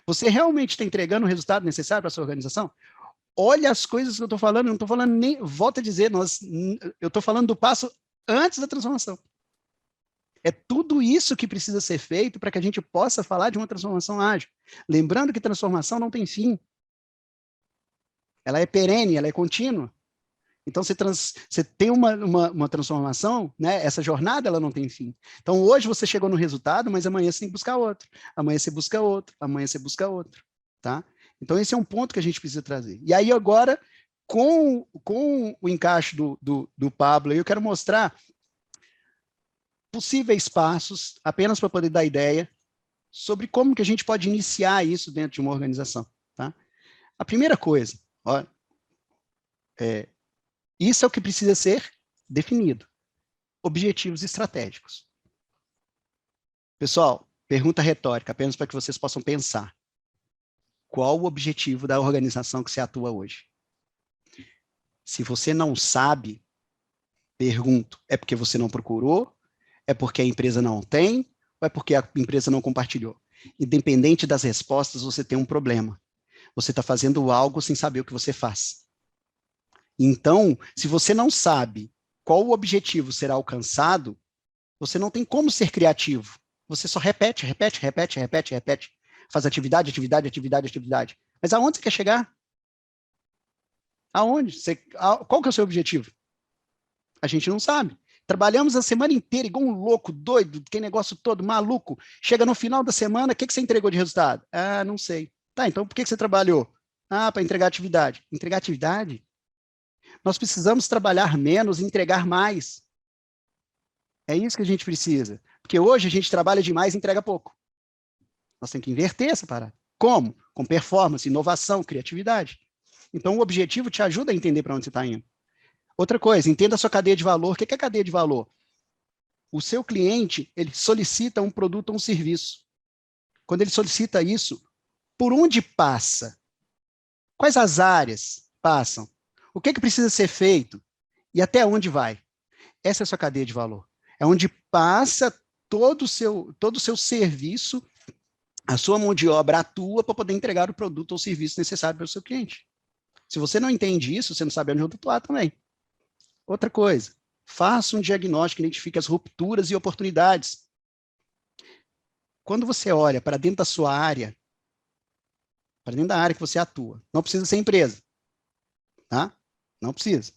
Você realmente está entregando o resultado necessário para a sua organização? Olha as coisas que eu estou falando, eu não estou falando nem, volto a dizer, eu estou falando do passo antes da transformação. É tudo isso que precisa ser feito para que a gente possa falar de uma transformação ágil. Lembrando que transformação não tem fim. Ela é perene, ela é contínua. Então, você tem uma transformação, né? Essa jornada ela não tem fim. Então, hoje você chegou no resultado, mas amanhã você tem que buscar outro. Amanhã você busca outro. Amanhã você busca outro. Tá? Então, esse é um ponto que a gente precisa trazer. E aí, agora, com o encaixe do Pablo, eu quero mostrar possíveis passos, apenas para poder dar ideia, sobre como que a gente pode iniciar isso dentro de uma organização. Tá? A primeira coisa, ó, isso é o que precisa ser definido. Objetivos estratégicos. Pessoal, pergunta retórica, apenas para que vocês possam pensar. Qual o objetivo da organização que você atua hoje? Se você não sabe, pergunto, é porque você não procurou? É porque a empresa não tem? Ou é porque a empresa não compartilhou? Independente das respostas, você tem um problema. Você está fazendo algo sem saber o que você faz. Então, se você não sabe qual o objetivo será alcançado, você não tem como ser criativo. Você só repete. Faz atividade. Mas aonde você quer chegar? Aonde? Qual que é o seu objetivo? A gente não sabe. Trabalhamos a semana inteira igual um louco, doido, que negócio todo, maluco. Chega no final da semana, o que você entregou de resultado? Ah, não sei. Tá, então por que você trabalhou? Ah, para entregar atividade. Entregar atividade? Nós precisamos trabalhar menos e entregar mais. É isso que a gente precisa. Porque hoje a gente trabalha demais e entrega pouco. Nós temos que inverter essa parada. Como? Com performance, inovação, criatividade. Então, o objetivo te ajuda a entender para onde você está indo. Outra coisa, entenda a sua cadeia de valor. O que é cadeia de valor? O seu cliente, ele solicita um produto ou um serviço. Quando ele solicita isso, por onde passa? Quais as áreas passam? O que precisa ser feito? E até onde vai? Essa é a sua cadeia de valor. É onde passa todo o seu serviço, a sua mão de obra atua para poder entregar o produto ou serviço necessário para o seu cliente. Se você não entende isso, você não sabe onde atuar também. Outra coisa, faça um diagnóstico, identifique as rupturas e oportunidades. Quando você olha para dentro da sua área, para dentro da área que você atua, não precisa ser empresa, tá? Não precisa.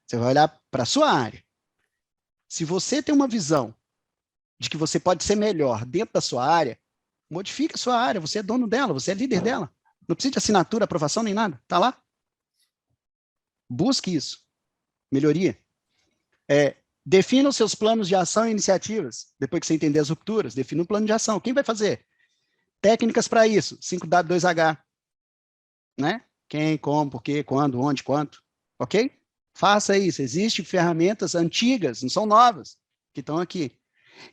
Você vai olhar para a sua área. Se você tem uma visão de que você pode ser melhor dentro da sua área, modifique a sua área, você é dono dela, você é líder dela. Não precisa de assinatura, aprovação, nem nada. Está lá. Busque isso. Melhoria. Defina os seus planos de ação e iniciativas. Depois que você entender as rupturas, defina um plano de ação. Quem vai fazer? Técnicas para isso. 5W2H. Né? Quem, como, por quê, quando, onde, quanto. Ok? Faça isso. Existem ferramentas antigas, não são novas, que estão aqui.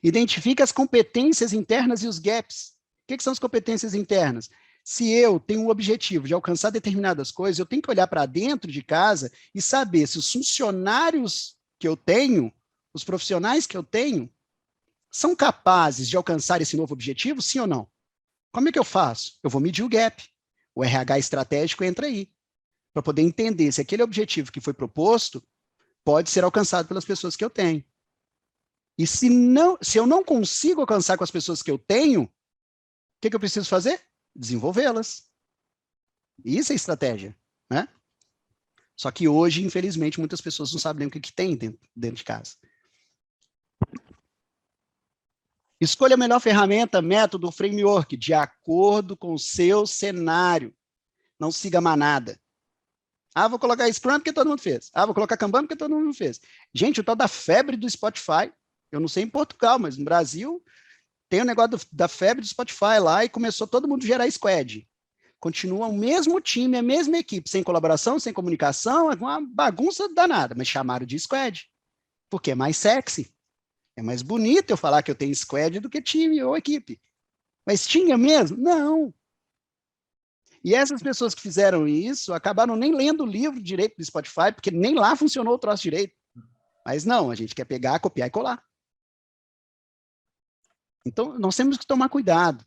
Identifique as competências internas e os gaps. O que são as competências internas? Se eu tenho um objetivo de alcançar determinadas coisas, eu tenho que olhar para dentro de casa e saber se os funcionários que eu tenho, os profissionais que eu tenho, são capazes de alcançar esse novo objetivo, sim ou não? Como é que eu faço? Eu vou medir o gap. O RH estratégico entra aí, para poder entender se aquele objetivo que foi proposto pode ser alcançado pelas pessoas que eu tenho. E se eu não consigo alcançar com as pessoas que eu tenho, o que eu preciso fazer? Desenvolvê-las. Isso é estratégia, né? Só que hoje, infelizmente, muitas pessoas não sabem nem o que tem dentro de casa. Escolha a melhor ferramenta, método, framework, de acordo com o seu cenário. Não siga manada. Ah, vou colocar Scrum porque todo mundo fez. Ah, vou colocar Kanban porque todo mundo fez. Gente, o tal da febre do Spotify, Eu não sei em Portugal, mas no Brasil tem o negócio da febre do Spotify lá e começou todo mundo a gerar squad. Continua o mesmo time, a mesma equipe, sem colaboração, sem comunicação, é uma bagunça danada, mas chamaram de squad, porque é mais sexy. É mais bonito eu falar que eu tenho squad do que time ou equipe. Mas tinha mesmo? Não. E essas pessoas que fizeram isso acabaram nem lendo o livro direito do Spotify, porque nem lá funcionou o troço direito. Mas não, a gente quer pegar, copiar e colar. Então, nós temos que tomar cuidado.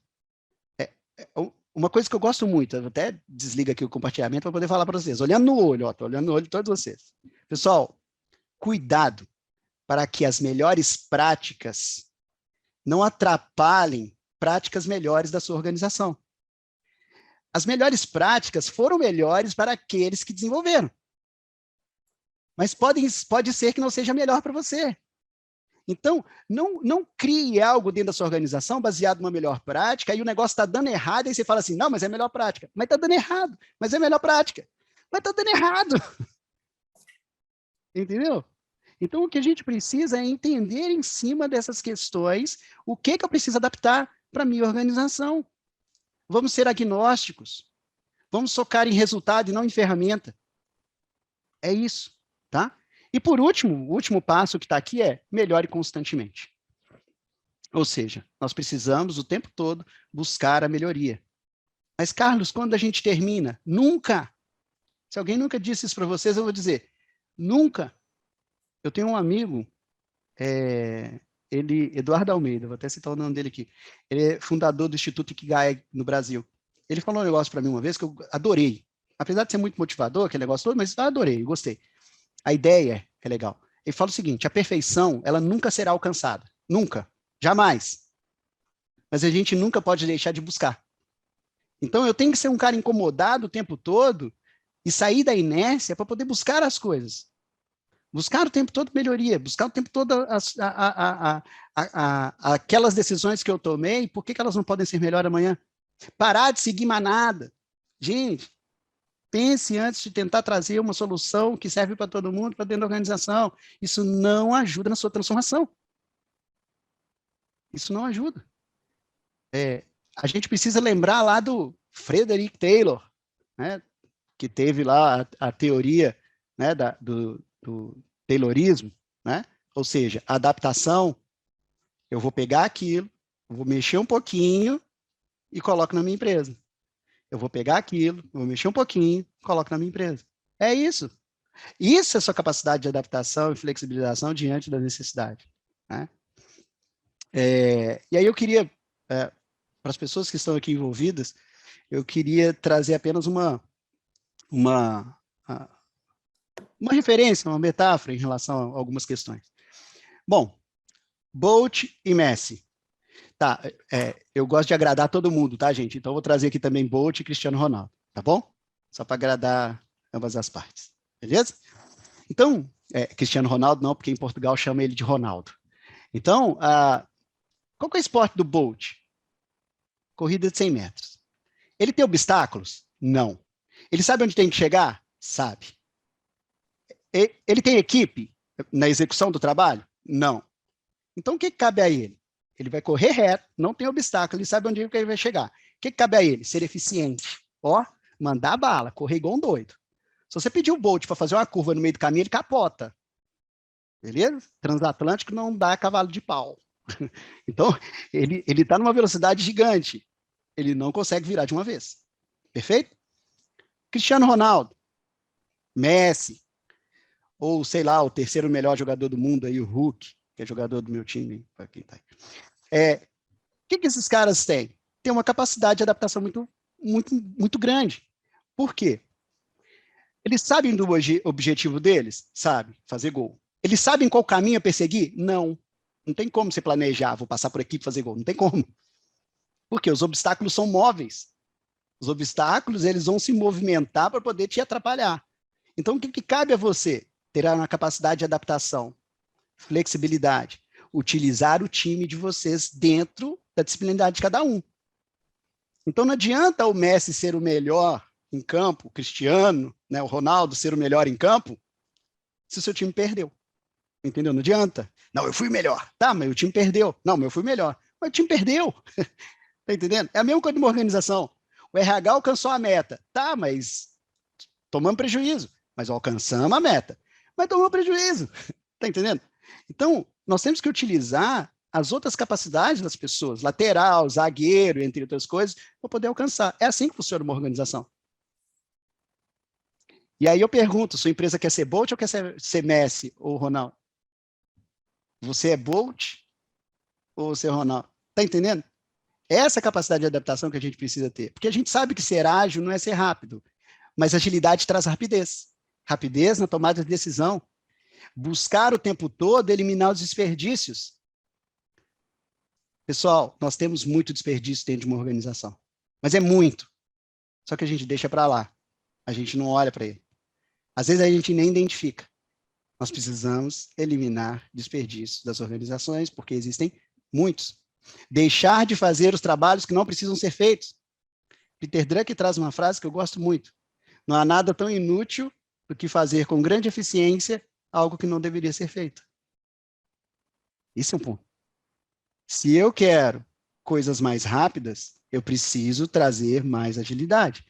Uma coisa que eu gosto muito, eu até desligo aqui o compartilhamento para poder falar para vocês. Olhando no olho, estou olhando no olho de todos vocês. Pessoal, cuidado para que as melhores práticas não atrapalhem práticas melhores da sua organização. As melhores práticas foram melhores para aqueles que desenvolveram. Mas pode ser que não seja melhor para você. Então, não crie algo dentro da sua organização baseado numa melhor prática, e o negócio está dando errado, e você fala assim, não, mas é a melhor prática. Mas está dando errado, mas é a melhor prática. Mas está dando errado. Entendeu? Então, o que a gente precisa é entender em cima dessas questões o que eu preciso adaptar para a minha organização. Vamos ser agnósticos. Vamos focar em resultado e não em ferramenta. É isso, tá? E por último, o último passo que está aqui é melhore constantemente. Ou seja, nós precisamos o tempo todo buscar a melhoria. Mas, Carlos, quando a gente termina? Nunca. Se alguém nunca disse isso para vocês, eu vou dizer, nunca. Eu tenho um amigo, Eduardo Almeida, vou até citar o nome dele aqui. Ele é fundador do Instituto Ikigai no Brasil. Ele falou um negócio para mim uma vez que eu adorei. Apesar de ser muito motivador, aquele negócio todo, mas eu adorei, gostei. A ideia é legal. Ele fala o seguinte, a perfeição, ela nunca será alcançada. Nunca. Jamais. Mas a gente nunca pode deixar de buscar. Então, eu tenho que ser um cara incomodado o tempo todo e sair da inércia para poder buscar as coisas. Buscar o tempo todo melhoria, buscar o tempo todo aquelas decisões que eu tomei, por que elas não podem ser melhor amanhã? Parar de seguir manada. Gente, pense antes de tentar trazer uma solução que serve para todo mundo, para dentro da organização. Isso não ajuda na sua transformação. Isso não ajuda. A gente precisa lembrar lá do Frederick Taylor, né, que teve lá a teoria, né, do Taylorismo, né? Ou seja, a adaptação, eu vou pegar aquilo, vou mexer um pouquinho e coloco na minha empresa. Eu vou pegar aquilo, vou mexer um pouquinho, coloco na minha empresa. É isso. Isso é a sua capacidade de adaptação e flexibilização diante da necessidade, né? E aí eu queria, para as pessoas que estão aqui envolvidas, eu queria trazer apenas uma referência, uma metáfora em relação a algumas questões. Bom, Bolt e Messi. Tá, eu gosto de agradar todo mundo, tá, gente? Então, eu vou trazer aqui também Bolt e Cristiano Ronaldo, tá bom? Só para agradar ambas as partes, beleza? Então, Cristiano Ronaldo não, porque em Portugal chama ele de Ronaldo. Então, qual que é o esporte do Bolt? Corrida de 100 metros. Ele tem obstáculos? Não. Ele sabe onde tem que chegar? Sabe. Ele tem equipe na execução do trabalho? Não. Então, o que cabe a ele? Ele vai correr reto, não tem obstáculo, ele sabe onde ele vai chegar. O que cabe a ele? Ser eficiente. Ó, mandar bala, correr igual um doido. Se você pedir o Bolt para fazer uma curva no meio do caminho, ele capota. Beleza? Transatlântico não dá cavalo de pau. Então, ele está numa velocidade gigante. Ele não consegue virar de uma vez. Perfeito? Cristiano Ronaldo, Messi, ou sei lá, o terceiro melhor jogador do mundo aí, o Hulk, que é jogador do meu time. Aqui tá. O que esses caras têm? Tem uma capacidade de adaptação muito grande. Por quê? Eles sabem do objetivo deles? Sabem, fazer gol. Eles sabem qual caminho a perseguir? Não. Não tem como você planejar, vou passar por aqui para fazer gol. Não tem como. Porque os obstáculos são móveis. Os obstáculos, eles vão se movimentar para poder te atrapalhar. Então, o que cabe a você? Ter uma capacidade de adaptação, flexibilidade, utilizar o time de vocês dentro da disciplinaridade de cada um. Então, não adianta o Messi ser o melhor em campo, o Cristiano, né, o Ronaldo ser o melhor em campo, se o seu time perdeu. entendeu? Não adianta. Não, eu fui melhor. Tá, mas o time perdeu. Não, mas eu fui melhor. Mas o time perdeu. Tá entendendo? É a mesma coisa de uma organização. O RH alcançou a meta. Tá, mas tomamos prejuízo. Mas alcançamos a meta. Mas tomamos prejuízo. Tá entendendo? Então, nós temos que utilizar as outras capacidades das pessoas, lateral, zagueiro, entre outras coisas, para poder alcançar. É assim que funciona uma organização. E aí eu pergunto, sua empresa quer ser Bolt ou quer ser Messi ou Ronaldo? Você é Bolt ou você é Ronaldo? Tá entendendo? Essa é a capacidade de adaptação que a gente precisa ter. Porque a gente sabe que ser ágil não é ser rápido, mas agilidade traz rapidez. Rapidez na tomada de decisão. Buscar o tempo todo eliminar os desperdícios. Pessoal, nós temos muito desperdício dentro de uma organização. Mas é muito. Só que a gente deixa para lá. A gente não olha para ele. Às vezes a gente nem identifica. Nós precisamos eliminar desperdícios das organizações, porque existem muitos. Deixar de fazer os trabalhos que não precisam ser feitos. Peter Drucker traz uma frase que eu gosto muito. Não há nada tão inútil do que fazer com grande eficiência algo que não deveria ser feito. Isso é um ponto. Se eu quero coisas mais rápidas, eu preciso trazer mais agilidade.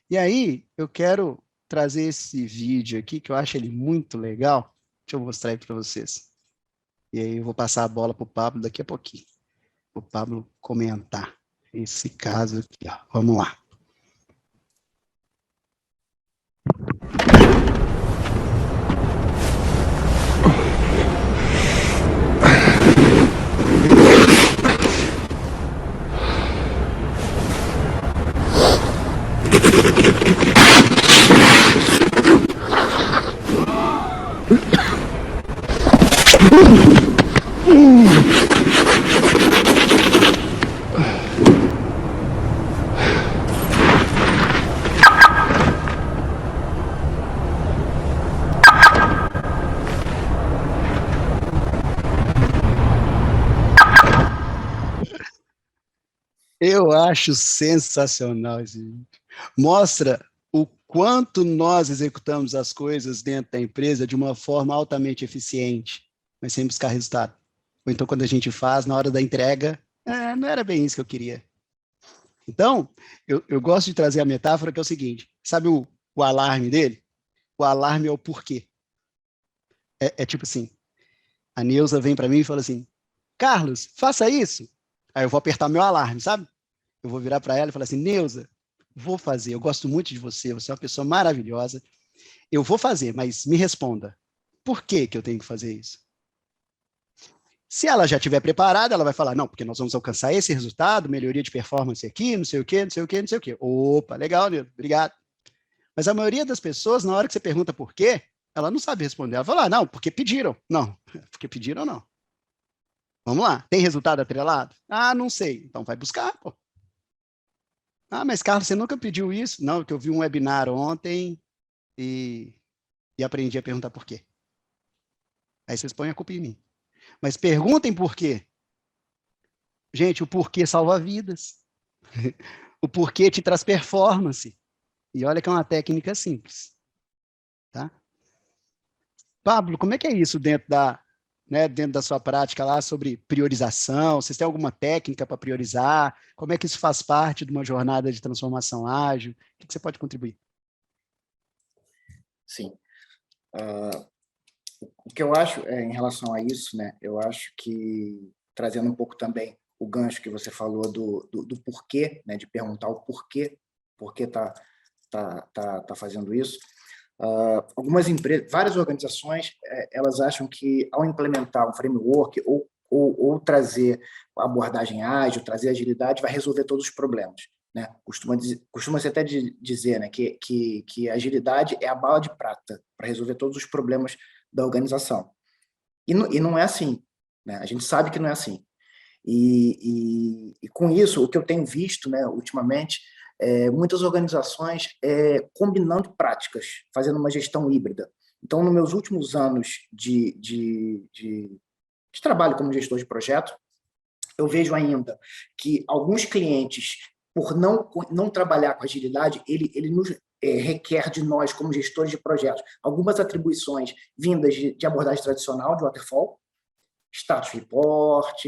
E aí, eu quero trazer esse vídeo aqui, que eu acho ele muito legal. Deixa eu mostrar aí para vocês. E aí eu vou passar a bola para o Pablo daqui a pouquinho. O Pablo comentar esse caso aqui, ó. Vamos lá. Eu acho sensacional esse vídeo. Mostra o quanto nós executamos as coisas dentro da empresa de uma forma altamente eficiente, mas sem buscar resultado. Ou então, quando a gente faz, na hora da entrega, não era bem isso que eu queria. Então, eu gosto de trazer a metáfora que é o seguinte, sabe o alarme dele? O alarme é o porquê. É tipo assim, a Neuza vem para mim e fala assim, Carlos, faça isso. Aí eu vou apertar meu alarme, sabe? Eu vou virar para ela e falar assim, Neuza, vou fazer, eu gosto muito de você, você é uma pessoa maravilhosa, eu vou fazer, mas me responda, por que que eu tenho que fazer isso? Se ela já estiver preparada, ela vai falar, não, porque nós vamos alcançar esse resultado, melhoria de performance aqui, não sei o quê, não sei o quê, não sei o quê. Opa, legal, Neuza, obrigado. Mas a maioria das pessoas, na hora que você pergunta por quê, ela não sabe responder. Ela fala, não, porque pediram. Não, porque pediram não. Vamos lá, tem resultado atrelado? Ah, não sei. Então vai buscar, pô. Ah, mas Carlos, você nunca pediu isso? Não, porque eu vi um webinar ontem e aprendi a perguntar por quê. Aí vocês põem a culpa em mim. Mas perguntem por quê. Gente, o porquê salva vidas. O porquê te traz performance. E olha que é uma técnica simples. Tá? Pablo, como é que é isso dentro da sua prática lá sobre priorização? Vocês têm alguma técnica para priorizar? Como é que isso faz parte de uma jornada de transformação ágil? O que você pode contribuir? Sim. O que eu acho em relação a isso, né? Eu acho que, trazendo um pouco também o gancho que você falou do porquê, né? De perguntar o porquê tá fazendo isso. Algumas empresas, várias organizações, elas acham que ao implementar um framework ou trazer abordagem ágil, trazer agilidade, vai resolver todos os problemas, né? Costuma-se até dizer, né, que a agilidade é a bala de prata para resolver todos os problemas da organização. E não é assim, né? A gente sabe que não é assim. E com isso, o que eu tenho visto, né, ultimamente, muitas organizações combinando práticas, fazendo uma gestão híbrida. Então, nos meus últimos anos de trabalho como gestor de projeto, eu vejo ainda que alguns clientes, por não trabalhar com agilidade, requer de nós, como gestores de projetos, algumas atribuições vindas de abordagem tradicional de waterfall, status report,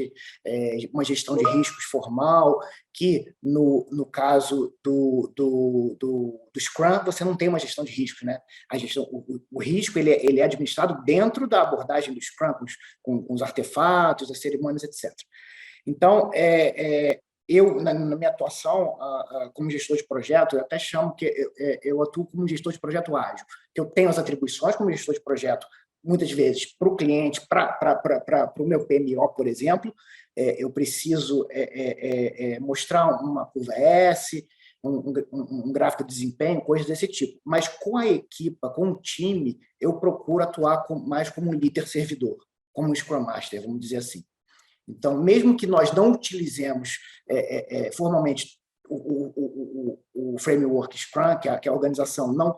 uma gestão de riscos formal, que no caso do Scrum, você não tem uma gestão de riscos, né? O risco ele é administrado dentro da abordagem do Scrum, com os artefatos, as cerimônias, etc. Então, eu, na minha atuação como gestor de projeto, eu até chamo que eu atuo como gestor de projeto ágil, que eu tenho as atribuições como gestor de projeto, muitas vezes, para o cliente, para o meu PMO, por exemplo, eu preciso mostrar uma curva S, um gráfico de desempenho, coisas desse tipo. Mas com a equipa, com o time, eu procuro atuar mais como um líder servidor, como um Scrum Master, vamos dizer assim. Então, mesmo que nós não utilizemos formalmente o framework Scrum, que a organização não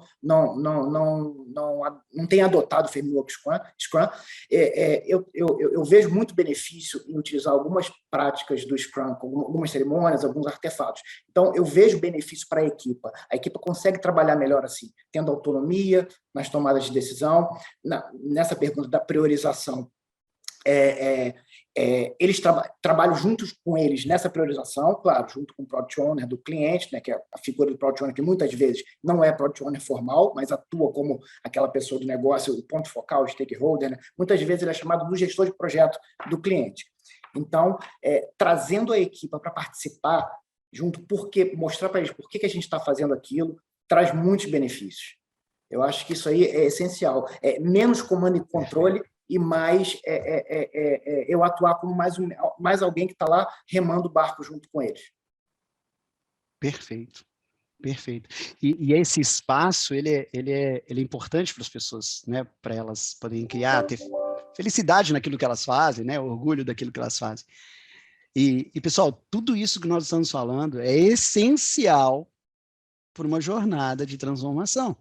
tem adotado o framework Scrum, eu vejo muito benefício em utilizar algumas práticas do Scrum, algumas cerimônias, alguns artefatos. Então, eu vejo benefício para a equipa consegue trabalhar melhor assim, tendo autonomia nas tomadas de decisão. Nessa pergunta da priorização, eles trabalham juntos com eles nessa priorização, claro, junto com o Product Owner do cliente, né, que é a figura do Product Owner, que muitas vezes não é Product Owner formal, mas atua como aquela pessoa do negócio, o ponto focal, o stakeholder, né? Muitas vezes ele é chamado do gestor de projeto do cliente. Então, trazendo a equipa para participar junto, mostrar para eles por que a gente está fazendo aquilo, traz muitos benefícios. Eu acho que isso aí é essencial. Menos comando e controle e mais eu atuar como mais alguém que está lá remando o barco junto com eles. Perfeito, perfeito. E esse espaço, ele é importante para as pessoas, né? Para elas poderem criar, ter felicidade naquilo que elas fazem, né? Orgulho daquilo que elas fazem. E, pessoal, tudo isso que nós estamos falando é essencial para uma jornada de transformação.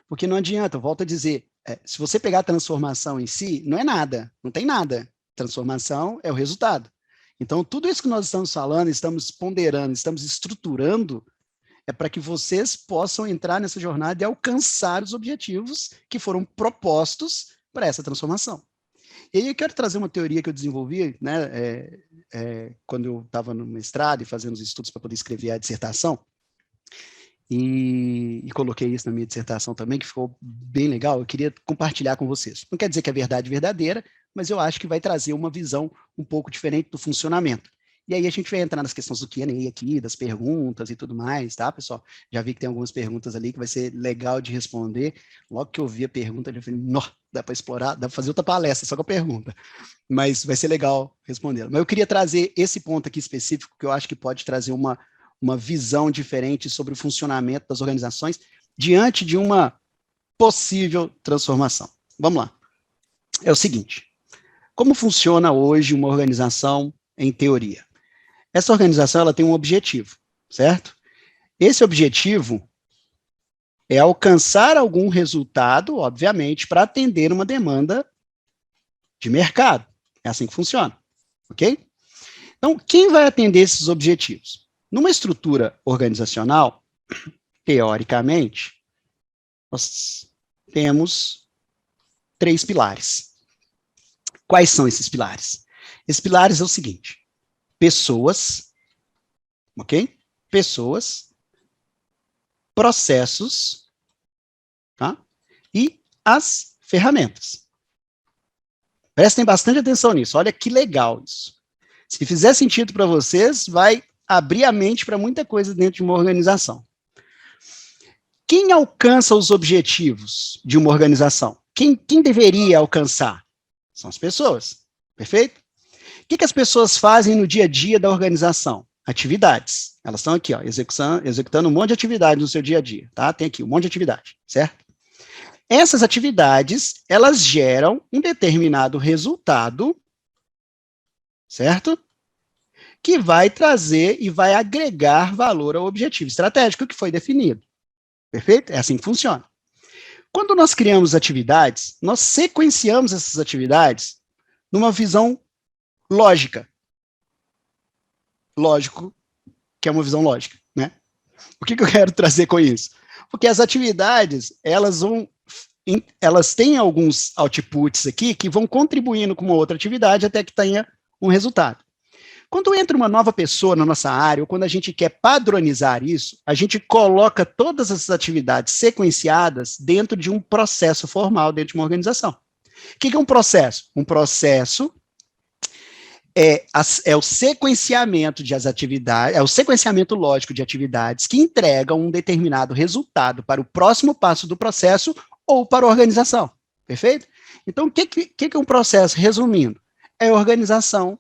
Porque não adianta, eu volto a dizer, se você pegar a transformação em si, não é nada, não tem nada. Transformação é o resultado. Então, tudo isso que nós estamos falando, estamos ponderando, estamos estruturando, é para que vocês possam entrar nessa jornada e alcançar os objetivos que foram propostos para essa transformação. E aí eu quero trazer uma teoria que eu desenvolvi, né, quando eu estava no mestrado e fazendo os estudos para poder escrever a dissertação, e coloquei isso na minha dissertação também, que ficou bem legal, eu queria compartilhar com vocês. Não quer dizer que é verdade verdadeira, mas eu acho que vai trazer uma visão um pouco diferente do funcionamento. E aí a gente vai entrar nas questões do Q&A aqui, das perguntas e tudo mais, tá, pessoal? Já vi que tem algumas perguntas ali que vai ser legal de responder. Logo que eu vi a pergunta, eu falei, nó, dá para explorar, dá para fazer outra palestra só com a pergunta. Mas vai ser legal respondê-la. Mas eu queria trazer esse ponto aqui específico, que eu acho que pode trazer uma visão diferente sobre o funcionamento das organizações diante de uma possível transformação. Vamos lá. É o seguinte, como funciona hoje uma organização em teoria? Essa organização ela tem um objetivo, certo? Esse objetivo é alcançar algum resultado, obviamente, para atender uma demanda de mercado. É assim que funciona, ok? Então, quem vai atender esses objetivos? Numa estrutura organizacional, teoricamente, nós temos 3 pilares. Quais são esses pilares? Esses pilares é o seguinte, pessoas, ok? Pessoas, processos, tá? E as ferramentas. Prestem bastante atenção nisso, olha que legal isso. Se fizer sentido para vocês, vai abrir a mente para muita coisa dentro de uma organização. Quem alcança os objetivos de uma organização? Quem deveria alcançar? São as pessoas, perfeito? O que as pessoas fazem no dia a dia da organização? Atividades. Elas estão aqui, ó, executando um monte de atividades no seu dia a dia, tá? Tem aqui um monte de atividade, certo? Essas atividades, elas geram um determinado resultado, certo? Que vai trazer e vai agregar valor ao objetivo estratégico que foi definido. Perfeito? É assim que funciona. Quando nós criamos atividades, nós sequenciamos essas atividades numa visão lógica. Lógico que é uma visão lógica, né? O que eu quero trazer com isso? Porque as atividades, elas têm alguns outputs aqui que vão contribuindo com uma outra atividade até que tenha um resultado. Quando entra uma nova pessoa na nossa área, ou quando a gente quer padronizar isso, a gente coloca todas essas atividades sequenciadas dentro de um processo formal, dentro de uma organização. O que é um processo? Um processo é o sequenciamento de as atividades, é o sequenciamento lógico de atividades que entregam um determinado resultado para o próximo passo do processo ou para a organização. Perfeito? Então, o que é um processo? Resumindo, é organização,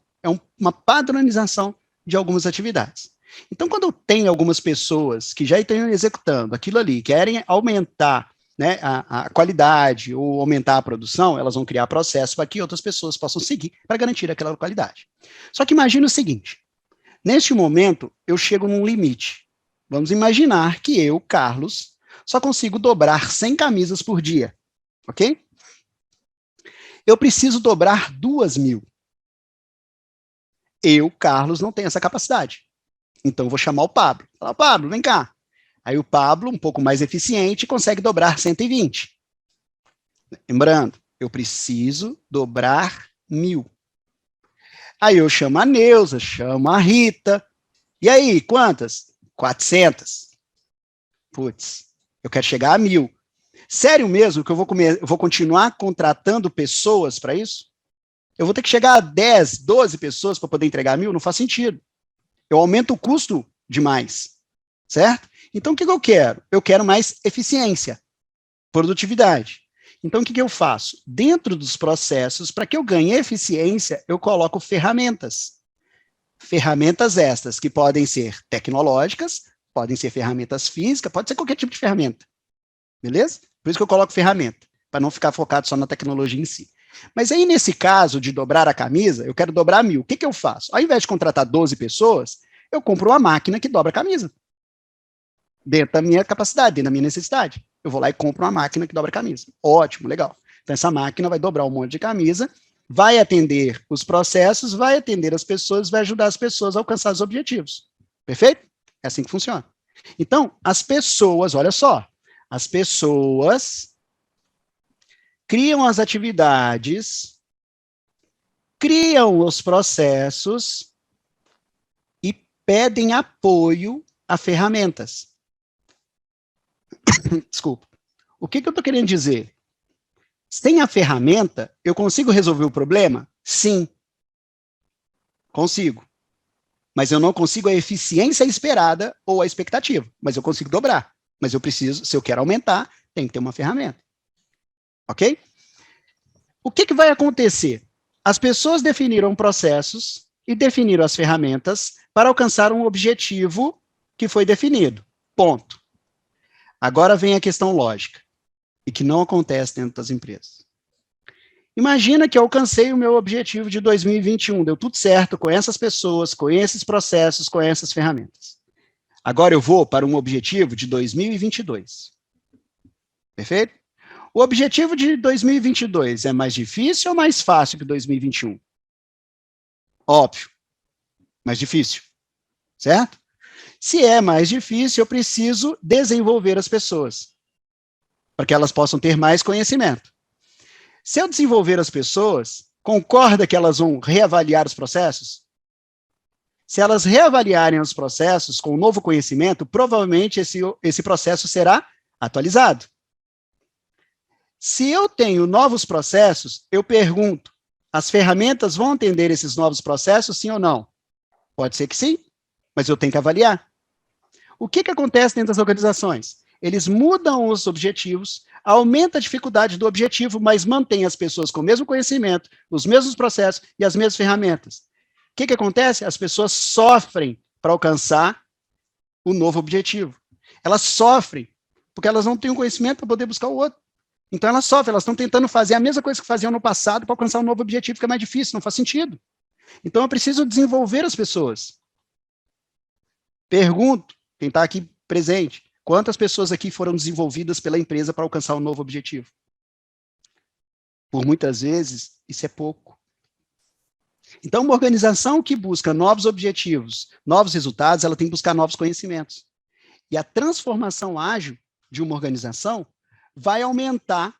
uma padronização de algumas atividades. Então, quando tem algumas pessoas que já estão executando aquilo ali, querem aumentar, né, a qualidade ou aumentar a produção, elas vão criar processos para que outras pessoas possam seguir para garantir aquela qualidade. Só que imagine o seguinte, neste momento, eu chego num limite. Vamos imaginar que eu, Carlos, só consigo dobrar 100 camisas por dia, ok? Eu preciso dobrar 2.000. Eu, Carlos, não tenho essa capacidade. Então, eu vou chamar o Pablo. Falar, Pablo, vem cá. Aí o Pablo, um pouco mais eficiente, consegue dobrar 120. Lembrando, eu preciso dobrar 1.000. Aí eu chamo a Neuza, chamo a Rita. E aí, quantas? 400. Putz, eu quero chegar a 1.000. Sério mesmo que eu vou continuar contratando pessoas para isso? Eu vou ter que chegar a 10, 12 pessoas para poder entregar 1.000? Não faz sentido. Eu aumento o custo demais, certo? Então, o que eu quero? Eu quero mais eficiência, produtividade. Então, o que eu faço? Dentro dos processos, para que eu ganhe eficiência, eu coloco ferramentas. Ferramentas estas, que podem ser tecnológicas, podem ser ferramentas físicas, pode ser qualquer tipo de ferramenta. Beleza? Por isso que eu coloco ferramenta, para não ficar focado só na tecnologia em si. Mas aí, nesse caso de dobrar a camisa, eu quero dobrar 1.000. O que eu faço? Ao invés de contratar 12 pessoas, eu compro uma máquina que dobra a camisa. Dentro da minha capacidade, dentro da minha necessidade. Eu vou lá e compro uma máquina que dobra a camisa. Ótimo, legal. Então, essa máquina vai dobrar um monte de camisa, vai atender os processos, vai atender as pessoas, vai ajudar as pessoas a alcançar os objetivos. Perfeito? É assim que funciona. Então, as pessoas, olha só, as pessoas criam as atividades, criam os processos e pedem apoio a ferramentas. Desculpa. O que eu estou querendo dizer? Sem a ferramenta, eu consigo resolver o problema? Sim. Consigo. Mas eu não consigo a eficiência esperada ou a expectativa. Mas eu consigo dobrar. Mas eu preciso, se eu quero aumentar, tem que ter uma ferramenta. Ok? O que vai acontecer? As pessoas definiram processos e definiram as ferramentas para alcançar um objetivo que foi definido. Ponto. Agora vem a questão lógica, e que não acontece dentro das empresas. Imagina que eu alcancei o meu objetivo de 2021, deu tudo certo com essas pessoas, com esses processos, com essas ferramentas. Agora eu vou para um objetivo de 2022. Perfeito? O objetivo de 2022 é mais difícil ou mais fácil que 2021? Óbvio, mais difícil, certo? Se é mais difícil, eu preciso desenvolver as pessoas, para que elas possam ter mais conhecimento. Se eu desenvolver as pessoas, concorda que elas vão reavaliar os processos? Se elas reavaliarem os processos com um novo conhecimento, provavelmente esse processo será atualizado. Se eu tenho novos processos, eu pergunto, as ferramentas vão atender esses novos processos, sim ou não? Pode ser que sim, mas eu tenho que avaliar. O que acontece dentro das organizações? Eles mudam os objetivos, aumenta a dificuldade do objetivo, mas mantém as pessoas com o mesmo conhecimento, os mesmos processos e as mesmas ferramentas. O que acontece? As pessoas sofrem para alcançar o novo objetivo. Elas sofrem porque elas não têm o conhecimento para poder buscar o outro. Então elas sofrem, elas estão tentando fazer a mesma coisa que faziam no passado para alcançar um novo objetivo que é mais difícil, não faz sentido. Então eu preciso desenvolver as pessoas. Pergunto, quem está aqui presente, quantas pessoas aqui foram desenvolvidas pela empresa para alcançar um novo objetivo? Por muitas vezes, isso é pouco. Então, uma organização que busca novos objetivos, novos resultados, ela tem que buscar novos conhecimentos. E a transformação ágil de uma organização, vai aumentar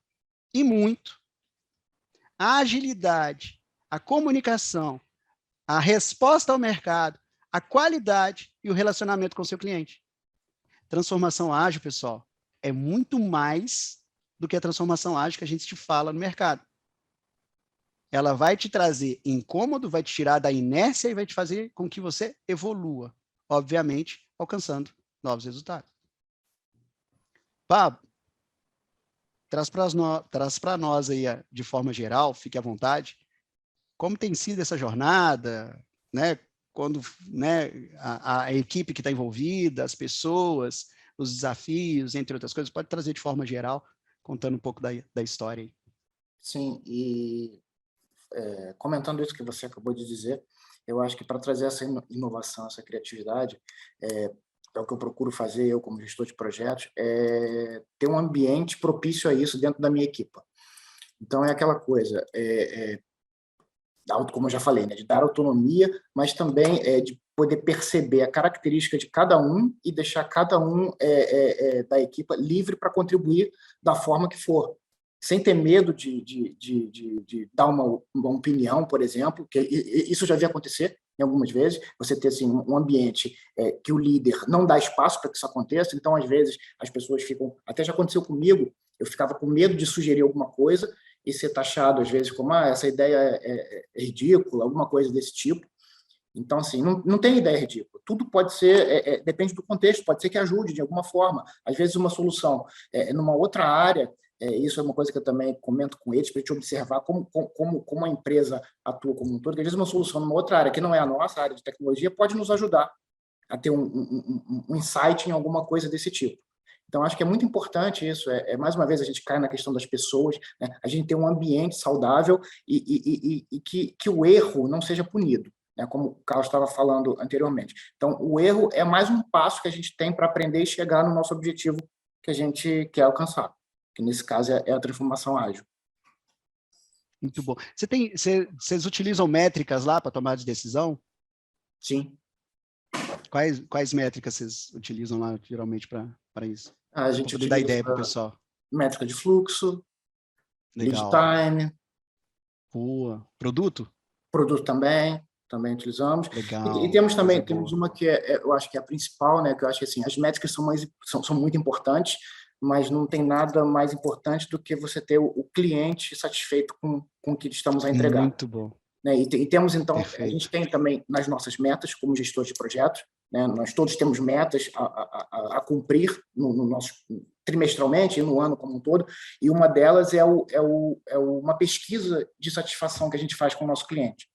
e muito a agilidade, a comunicação, a resposta ao mercado, a qualidade e o relacionamento com o seu cliente. Transformação ágil, pessoal, é muito mais do que a transformação ágil que a gente te fala no mercado. Ela vai te trazer incômodo, vai te tirar da inércia e vai te fazer com que você evolua, obviamente, alcançando novos resultados. Pablo, traz para nós aí, de forma geral, fique à vontade, como tem sido essa jornada, né? Quando, né, a equipe que está envolvida, as pessoas, os desafios, entre outras coisas, pode trazer de forma geral, contando um pouco da história aí. Sim, e comentando isso que você acabou de dizer, eu acho que para trazer essa inovação, essa criatividade, é o que eu procuro fazer, eu como gestor de projetos, é ter um ambiente propício a isso dentro da minha equipe. Então, é aquela coisa, como eu já falei, né, de dar autonomia, mas também de poder perceber a característica de cada um e deixar cada um da equipe livre para contribuir da forma que for, sem ter medo de dar uma opinião, por exemplo, que isso eu já vi acontecer em algumas vezes, você ter assim, um ambiente que o líder não dá espaço para que isso aconteça, então, às vezes, as pessoas ficam... Até já aconteceu comigo, eu ficava com medo de sugerir alguma coisa e ser taxado, às vezes, como essa ideia é ridícula, alguma coisa desse tipo. Então, assim, não tem ideia ridícula. Tudo pode ser, depende do contexto, pode ser que ajude de alguma forma. Às vezes, uma solução numa outra área, isso é uma coisa que eu também comento com eles, para a gente observar como a empresa atua como um todo, que às vezes uma solução numa outra área, que não é a nossa área de tecnologia, pode nos ajudar a ter um insight em alguma coisa desse tipo. Então, acho que é muito importante isso, mais uma vez, a gente cai na questão das pessoas, né? A gente ter um ambiente saudável e que o erro não seja punido, né? Como o Carlos estava falando anteriormente. Então, o erro é mais um passo que a gente tem para aprender e chegar no nosso objetivo que a gente quer alcançar, que nesse caso é a transformação ágil. Muito bom. Vocês utilizam métricas lá para tomar de decisão? Sim. Quais métricas vocês utilizam lá, geralmente, para isso? A gente utiliza dar ideia para o pessoal. Métrica de fluxo, legal. lead time. Boa. Produto também utilizamos. Legal. E temos também uma que eu acho que é a principal, né? Que eu acho que assim, as métricas são muito importantes, mas não tem nada mais importante do que você ter o cliente satisfeito com o que estamos a entregar. Muito bom. Né? E temos, então, Perfeito. A gente tem também nas nossas metas, como gestores de projetos, né? Nós todos temos metas a cumprir no nosso trimestralmente e no ano como um todo, e uma delas é uma pesquisa de satisfação que a gente faz com o nosso cliente.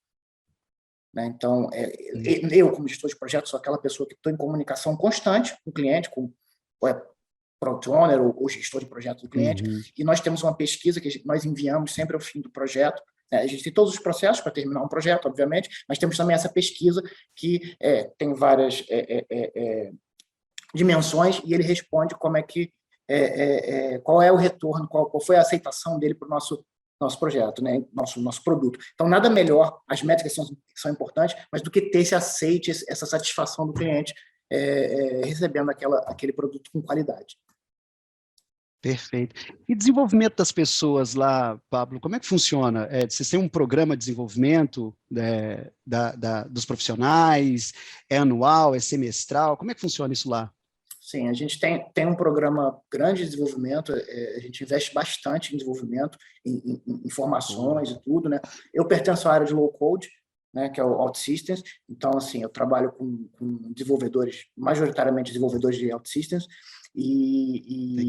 Né? Então, eu, como gestor de projetos, sou aquela pessoa que estou em comunicação constante com o cliente, com Product Owner ou gestor de projeto do cliente, e nós temos uma pesquisa que nós enviamos sempre ao fim do projeto. A gente tem todos os processos para terminar um projeto, obviamente, mas temos também essa pesquisa que tem várias dimensões e ele responde como é que qual é o retorno, qual foi a aceitação dele para o nosso projeto, né? nosso produto. Então, nada melhor, as métricas são importantes, mas do que ter esse aceite, essa satisfação do cliente recebendo aquele produto com qualidade. Perfeito. E desenvolvimento das pessoas lá, Pablo, como é que funciona? Vocês têm um programa de desenvolvimento dos profissionais? É anual? É semestral? Como é que funciona isso lá? Sim, a gente tem um programa grande de desenvolvimento, a gente investe bastante em desenvolvimento, em formações e tudo, né? Eu pertenço à área de low code, né, que é o OutSystems, então, assim, eu trabalho com desenvolvedores, majoritariamente desenvolvedores de OutSystems, e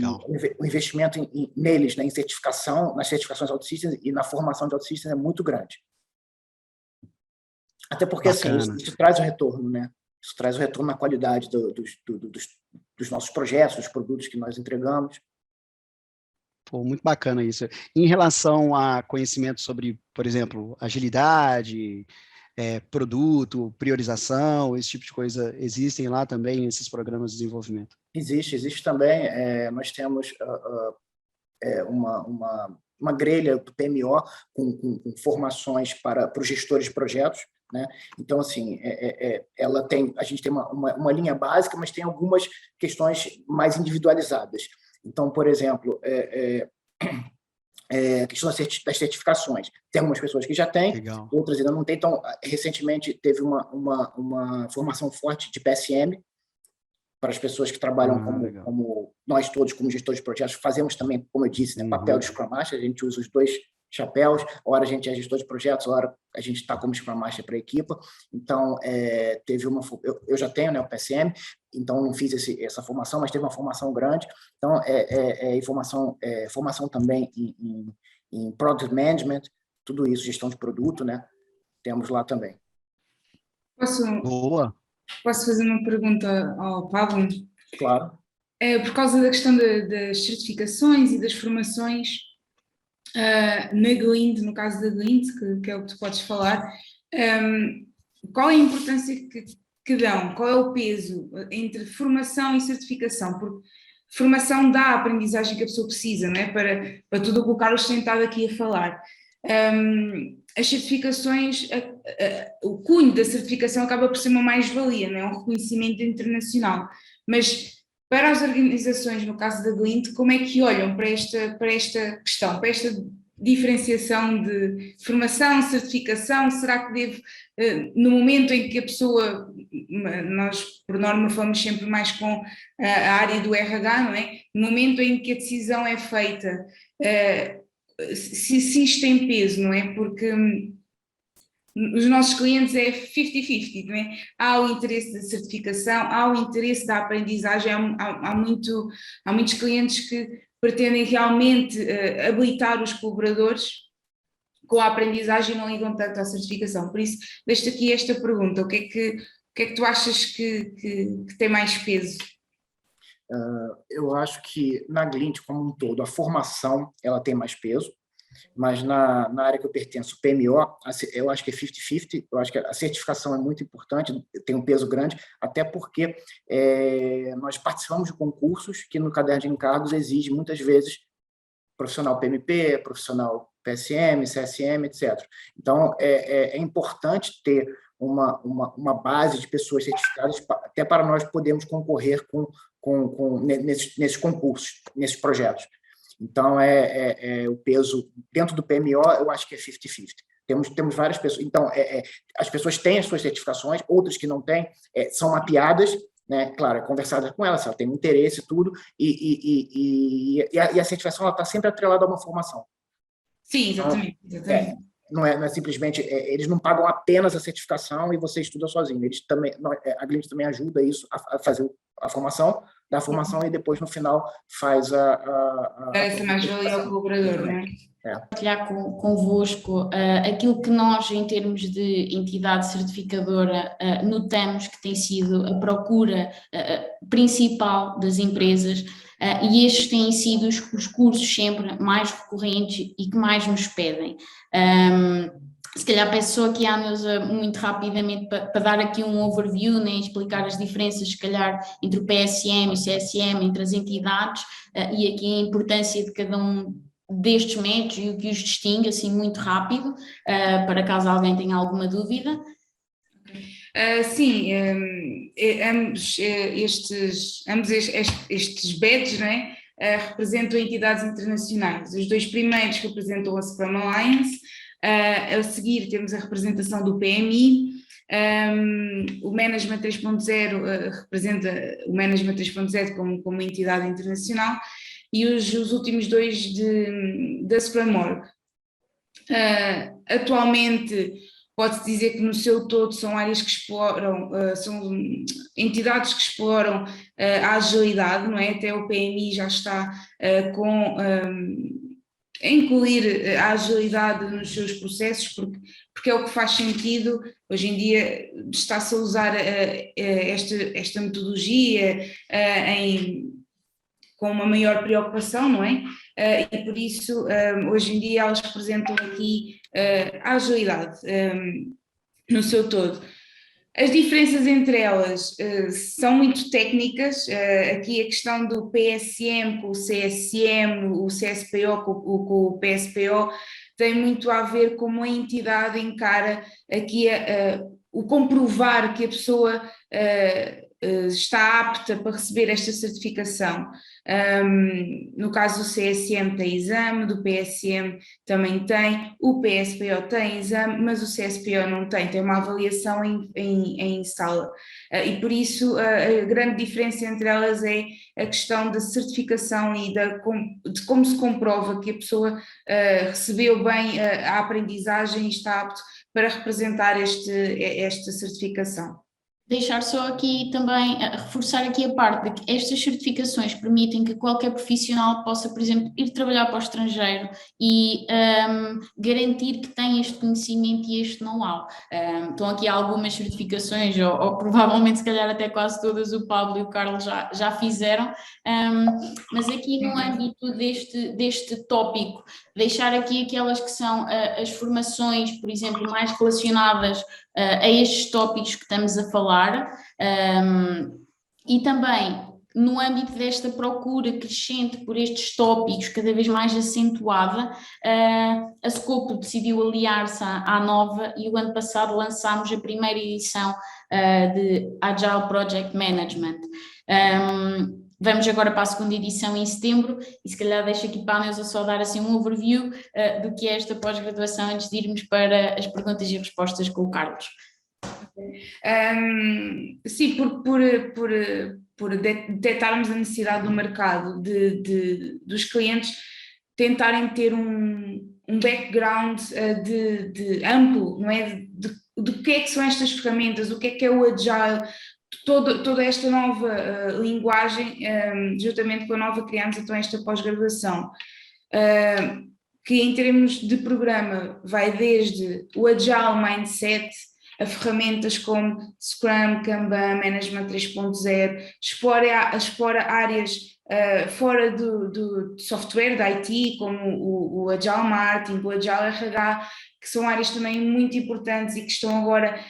o investimento neles, né, em certificação, nas certificações OutSystems e na formação de OutSystems é muito grande. Até porque, assim, isso traz o retorno, né? Isso traz o retorno na qualidade dos nossos projetos, dos produtos que nós entregamos. Pô, muito bacana isso. Em relação a conhecimento sobre, por exemplo, agilidade, produto, priorização, esse tipo de coisa, existem lá também esses programas de desenvolvimento? Existe também. Nós temos uma grelha do PMO com formações para os gestores de projetos, né? Então, assim, a gente tem uma linha básica, mas tem algumas questões mais individualizadas. Então, por exemplo, a questão das certificações. Tem algumas pessoas que já têm, Legal. outras ainda não têm. Então, recentemente teve uma formação forte de PSM para as pessoas que trabalham como nós todos, como gestores de projetos, fazemos também, como eu disse, né, papel de Scrum Master, a gente usa os dois chapéus, hora a gente é gestor de projetos, hora a gente está como Scrum Master para a equipa. Então, eu já tenho, né, o PSM, então não fiz essa formação, mas teve uma formação grande. Então, formação também em Product Management, tudo isso, gestão de produto, né, temos lá também. Boa. Posso fazer uma pergunta ao Pablo? Claro. Por causa da questão das certificações e das formações, na Glint, no caso da Glint, que é o que tu podes falar, qual é a importância que dão? Qual é o peso entre formação e certificação? Porque formação dá a aprendizagem que a pessoa precisa, não é? Para tudo o que o Carlos tem estado aqui a falar. As certificações, o cunho da certificação acaba por ser uma mais-valia, não é? Um reconhecimento internacional, mas para as organizações, no caso da Glint, como é que olham para esta questão, para esta diferenciação de formação, certificação? Será que deve, no momento em que a pessoa, nós por norma falamos sempre mais com a área do RH, não é? No momento em que a decisão é feita, se isto tem peso, não é? Porque os nossos clientes é 50-50, não é? Há o interesse da certificação, há o interesse da aprendizagem, há muitos clientes que pretendem realmente habilitar os colaboradores com a aprendizagem e não ligam tanto à certificação. Por isso, deixo-te aqui esta pergunta: o que é que tu achas que tem mais peso? Eu acho que na Glint, como um todo, a formação ela tem mais peso, mas na área que eu pertenço, PMO, eu acho que é 50-50, eu acho que a certificação é muito importante, tem um peso grande, até porque nós participamos de concursos que no caderno de encargos exige muitas vezes profissional PMP, profissional PSM, CSM, etc. Então, é importante ter uma base de pessoas certificadas até para nós podermos concorrer nesses concursos, nesses projetos. Então, o peso dentro do PMO, eu acho que é 50-50. Temos várias pessoas. Então, as pessoas têm as suas certificações, outras que não têm, são mapeadas, né? Claro, é conversada com ela, se ela tem interesse e tudo, e a certificação está sempre atrelada a uma formação. Sim, exatamente. Não é simplesmente, eles não pagam apenas a certificação e você estuda sozinho. Eles também, a Glint também ajuda isso a fazer a formação, da formação e depois no final faz essa mais-valia ao colaborador, não é? Partilhar convosco aquilo que nós, em termos de entidade certificadora, notamos que tem sido a procura principal das empresas, e estes têm sido os cursos sempre mais recorrentes e que mais nos pedem. Se calhar peço aqui à Neuza muito rapidamente para dar aqui um overview, né, explicar as diferenças, se calhar, entre o PSM e o CSM, entre as entidades, e aqui a importância de cada um destes métodos e o que os distingue, assim, muito rápido, para caso alguém tenha alguma dúvida. Sim, ambos estes badges, né, representam entidades internacionais. Os dois primeiros representam a Scrum Alliance, a seguir temos a representação do PMI, o Management 3.0 representa o Management 3.0 como entidade internacional, e os últimos dois da Scrum.org. Atualmente, pode-se dizer que no seu todo são áreas que exploram, são entidades que exploram a agilidade, não é? Até o PMI já está a incluir a agilidade nos seus processos, porque é o que faz sentido. Hoje em dia está-se a usar esta metodologia com uma maior preocupação, não é? E por isso, hoje em dia, elas representam aqui a agilidade no seu todo. As diferenças entre elas são muito técnicas. Aqui a questão do PSM com o CSM, o CSPO com o PSPO, tem muito a ver como a entidade encara aqui o comprovar que a pessoa está apta para receber esta certificação. No caso do CSM tem exame, do PSM também tem, o PSPO tem exame, mas o CSPO não tem uma avaliação em sala. E por isso a grande diferença entre elas é a questão da certificação e de como se comprova que a pessoa recebeu bem a aprendizagem e está apto para representar esta certificação. Deixar só aqui também, reforçar aqui a parte de que estas certificações permitem que qualquer profissional possa, por exemplo, ir trabalhar para o estrangeiro e garantir que tem este conhecimento e este know-how. Estão aqui algumas certificações, ou provavelmente se calhar até quase todas o Pablo e o Carlos já fizeram, mas aqui no âmbito deste tópico, deixar aqui aquelas que são as formações, por exemplo, mais relacionadas a estes tópicos que estamos a falar, e também no âmbito desta procura crescente por estes tópicos, cada vez mais acentuada, a Scopo decidiu aliar-se à Nova e o ano passado lançámos a primeira edição de Agile Project Management. Vamos agora para a segunda edição em setembro e se calhar deixo aqui para a Neuza só dar assim um overview do que é esta pós-graduação antes de irmos para as perguntas e respostas com o Carlos. Sim, por detectarmos a necessidade do mercado, dos clientes tentarem ter um background amplo, não é? Do que é que são estas ferramentas, o que é o Agile, toda esta nova linguagem, juntamente com a Nova criamos então esta pós-graduação, que em termos de programa vai desde o Agile Mindset, a ferramentas como Scrum, Kanban, Management 3.0, explora áreas fora do software, da IT, como o Agile Marketing, o Agile RH, que são áreas também muito importantes e que estão agora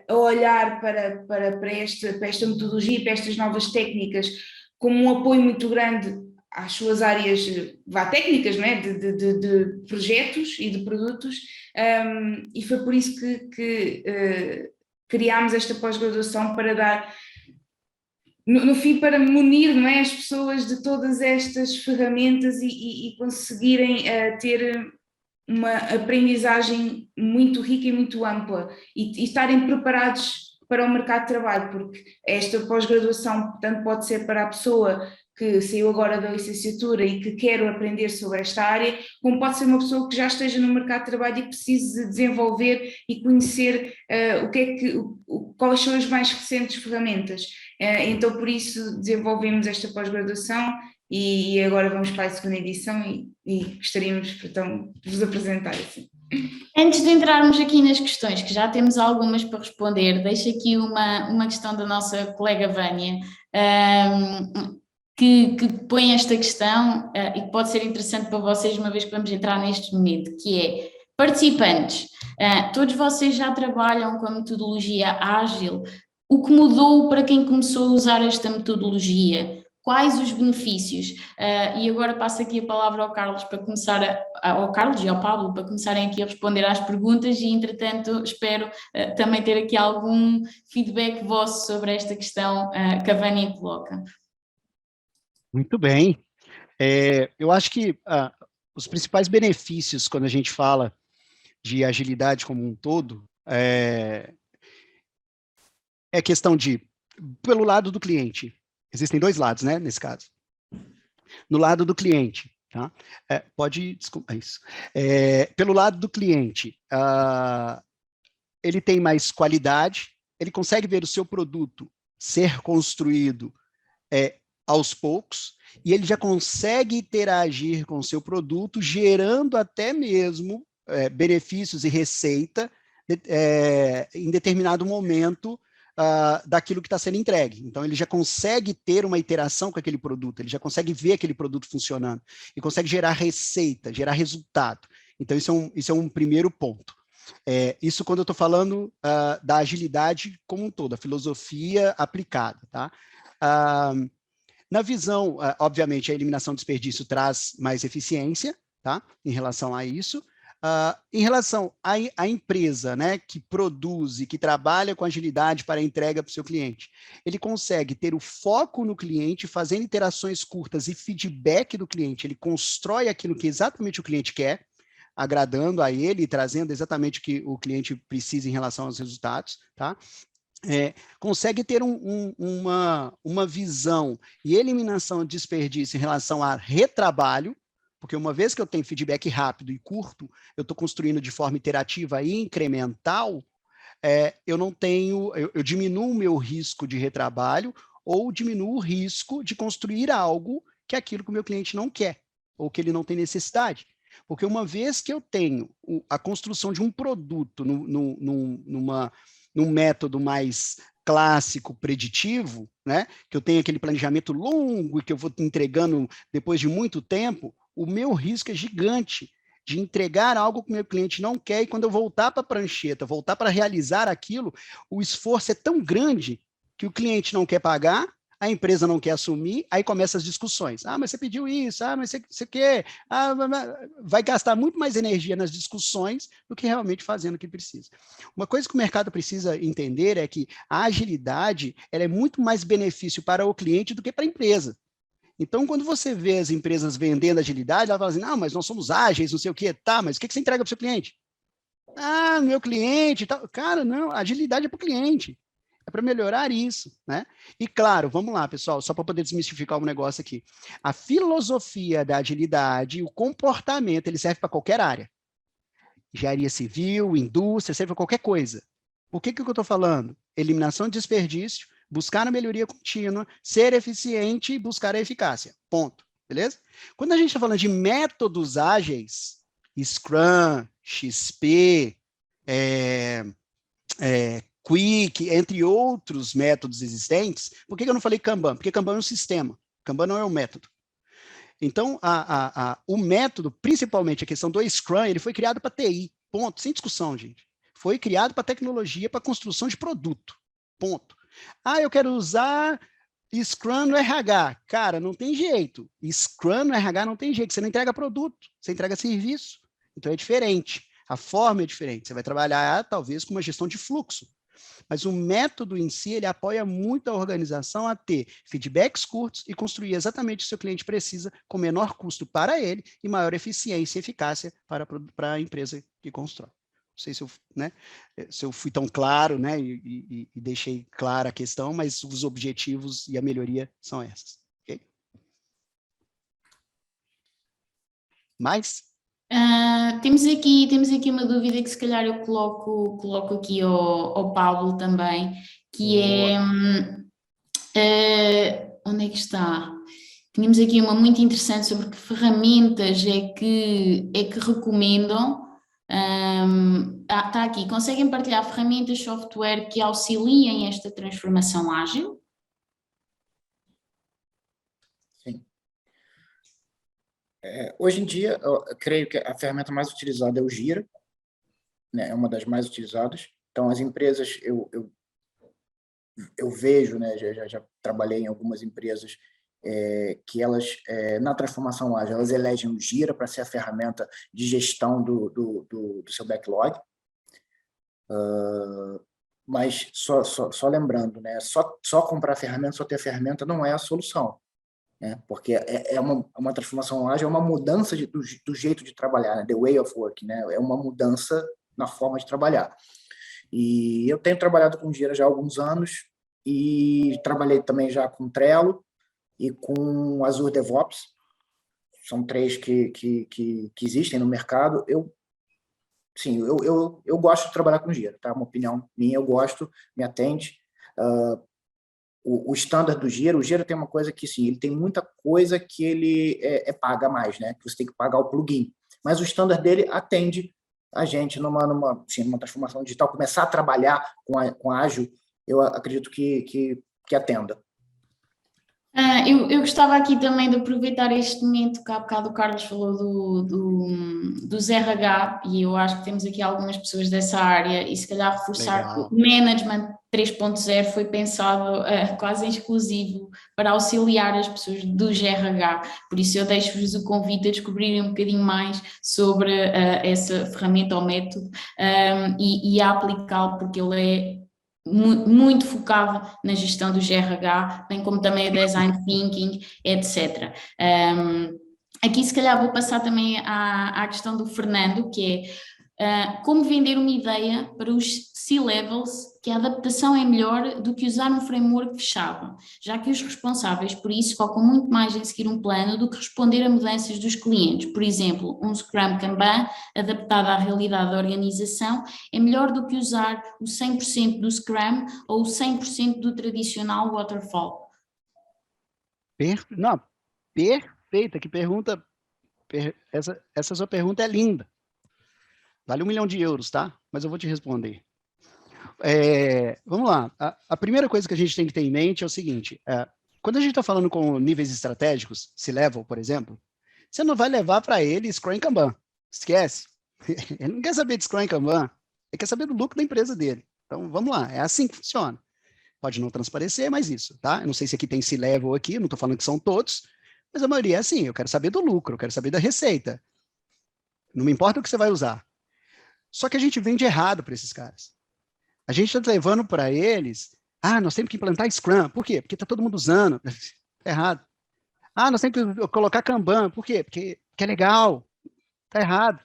a olhar para esta metodologia, para estas novas técnicas, como um apoio muito grande às suas áreas técnicas, não é? de projetos e de produtos, e foi por isso que criámos esta pós-graduação para dar, no fim, para munir, não é, as pessoas de todas estas ferramentas e conseguirem ter uma aprendizagem muito rica e muito ampla e estarem preparados para o mercado de trabalho, porque esta pós-graduação tanto pode ser para a pessoa que saiu agora da licenciatura e que quer aprender sobre esta área, como pode ser uma pessoa que já esteja no mercado de trabalho e precise desenvolver e conhecer quais são as mais recentes ferramentas. Então, por isso, desenvolvemos esta pós-graduação e agora vamos para a segunda edição e gostaríamos, então, de vos apresentar assim. Antes de entrarmos aqui nas questões, que já temos algumas para responder, deixo aqui uma questão da nossa colega Vânia, que põe esta questão e que pode ser interessante para vocês, uma vez que vamos entrar neste momento, que é: participantes, todos vocês já trabalham com a metodologia ágil? O que mudou para quem começou a usar esta metodologia? Quais os benefícios? E agora passo aqui a palavra ao Carlos para começar, ao Carlos e ao Pablo para começarem aqui a responder às perguntas e, entretanto, espero também ter aqui algum feedback vosso sobre esta questão que a Vânia coloca. Muito bem. Eu acho que os principais benefícios quando a gente fala de agilidade como um todo é questão de, pelo lado do cliente, existem dois lados, né, nesse caso. No lado do cliente, tá? Desculpa, isso. Pelo lado do cliente, ele tem mais qualidade, ele consegue ver o seu produto ser construído aos poucos, e ele já consegue interagir com o seu produto, gerando até mesmo benefícios e receita em determinado momento daquilo que está sendo entregue. Então, ele já consegue ter uma interação com aquele produto, ele já consegue ver aquele produto funcionando, e consegue gerar receita, gerar resultado. Então, isso é um primeiro ponto. Isso quando eu estou falando da agilidade como um todo, a filosofia aplicada, tá? Na visão, obviamente, a eliminação do desperdício traz mais eficiência, tá? Em relação a isso. Em relação à empresa, né, que produz e que trabalha com agilidade para a entrega para o seu cliente, ele consegue ter o foco no cliente, fazendo interações curtas e feedback do cliente, ele constrói aquilo que exatamente o cliente quer, agradando a ele e trazendo exatamente o que o cliente precisa em relação aos resultados, tá? Consegue ter uma visão e eliminação de desperdício em relação a retrabalho, porque uma vez que eu tenho feedback rápido e curto, eu estou construindo de forma iterativa e incremental, eu diminuo o meu risco de retrabalho ou diminuo o risco de construir algo que é aquilo que o meu cliente não quer, ou que ele não tem necessidade. Porque uma vez que eu tenho a construção de um produto num método mais clássico, preditivo, né, que eu tenho aquele planejamento longo e que eu vou entregando depois de muito tempo, o meu risco é gigante de entregar algo que o meu cliente não quer, e quando eu voltar para a prancheta, voltar para realizar aquilo, o esforço é tão grande que o cliente não quer pagar, a empresa não quer assumir, aí começam as discussões. Mas você pediu isso, mas você quer. Vai gastar muito mais energia nas discussões do que realmente fazendo o que precisa. Uma coisa que o mercado precisa entender é que a agilidade ela é muito mais benefício para o cliente do que para a empresa. Então, quando você vê as empresas vendendo agilidade, ela fala assim, não, mas nós somos ágeis, não sei o quê, tá, mas o que você entrega para o seu cliente? Meu cliente, tal. Cara, não, agilidade é para o cliente. É para melhorar isso, né? E claro, vamos lá, pessoal, só para poder desmistificar um negócio aqui. A filosofia da agilidade, o comportamento, ele serve para qualquer área. Engenharia civil, indústria, serve para qualquer coisa. Por que eu estou falando? Eliminação de desperdício, buscar a melhoria contínua, ser eficiente e buscar a eficácia. Ponto. Beleza? Quando a gente está falando de métodos ágeis, Scrum, XP, Quick, entre outros métodos existentes, por que eu não falei Kanban? Porque Kanban é um sistema, Kanban não é um método. Então, o método, principalmente a questão do Scrum, ele foi criado para TI, ponto, sem discussão, gente. Foi criado para tecnologia, para construção de produto, ponto. Eu quero usar Scrum no RH. Cara, não tem jeito. Scrum no RH não tem jeito, você não entrega produto, você entrega serviço. Então é diferente, a forma é diferente. Você vai trabalhar, talvez, com uma gestão de fluxo. Mas o método em si, ele apoia muito a organização a ter feedbacks curtos e construir exatamente o que o seu cliente precisa com menor custo para ele e maior eficiência e eficácia para a empresa que constrói. Não sei se eu fui tão claro, né, e deixei clara a questão, mas os objetivos e a melhoria são essas. Okay? Mais? Temos aqui uma dúvida que se calhar eu coloco aqui ao Pablo também, que onde é que está? Tínhamos aqui uma muito interessante sobre que ferramentas é que recomendam. Está aqui, conseguem partilhar ferramentas, software que auxiliem esta transformação ágil? Sim. Hoje em dia, eu creio que a ferramenta mais utilizada é o Jira, né? É uma das mais utilizadas. Então, as empresas, eu vejo, né? Já trabalhei em algumas empresas que elas, na transformação ágil, elas elegem o Jira para ser a ferramenta de gestão do seu backlog. Mas só lembrando, né? Só comprar ferramenta, só ter ferramenta não é a solução. Porque é uma transformação ágil, é uma mudança do jeito de trabalhar, né? The way of work, né? É uma mudança na forma de trabalhar. E eu tenho trabalhado com Jira já há alguns anos e trabalhei também já com Trello e com Azure DevOps. São três que existem no mercado. Eu gosto de trabalhar com Jira, tá? Uma opinião minha, eu gosto, me atende. O standard do Jira, o Jira tem uma coisa que, sim, ele tem muita coisa que ele paga mais, né? Que você tem que pagar o plugin. Mas o standard dele atende a gente numa transformação digital, começar a trabalhar com ágil, eu acredito que atenda. Eu gostava aqui também de aproveitar este momento que há bocado o Carlos falou dos RH, e eu acho que temos aqui algumas pessoas dessa área, e se calhar reforçar o management 3.0 foi pensado quase em exclusivo para auxiliar as pessoas do GRH, por isso eu deixo-vos o convite a descobrirem um bocadinho mais sobre essa ferramenta ou método e a aplicá-lo, porque ele é muito focado na gestão do GRH, bem como também a design thinking, etc. Aqui se calhar vou passar também à questão do Fernando, que é como vender uma ideia para os C-levels, que a adaptação é melhor do que usar um framework fechado, já que os responsáveis por isso focam muito mais em seguir um plano do que responder a mudanças dos clientes. Por exemplo, um Scrum Kanban adaptado à realidade da organização é melhor do que usar o 100% do Scrum ou o 100% do tradicional Waterfall. Não, perfeita, que pergunta, essa sua pergunta é linda. Vale 1 milhão de euros, tá? Mas eu vou te responder. Vamos lá. A primeira coisa que a gente tem que ter em mente é o seguinte, quando a gente está falando com níveis estratégicos, C-Level, por exemplo, você não vai levar para ele Scrum Kanban. Esquece. Ele não quer saber de Scrum Kanban, ele quer saber do lucro da empresa dele. Então, vamos lá, é assim que funciona. Pode não transparecer, mas isso, tá? Eu não sei se aqui tem C-Level aqui, não estou falando que são todos, mas a maioria é assim, eu quero saber do lucro, eu quero saber da receita. Não me importa o que você vai usar. Só que a gente vende errado para esses caras. A gente está levando para eles, nós temos que implantar Scrum. Por quê? Porque está todo mundo usando. Está errado. Nós temos que colocar Kanban. Por quê? Porque é legal. Está errado.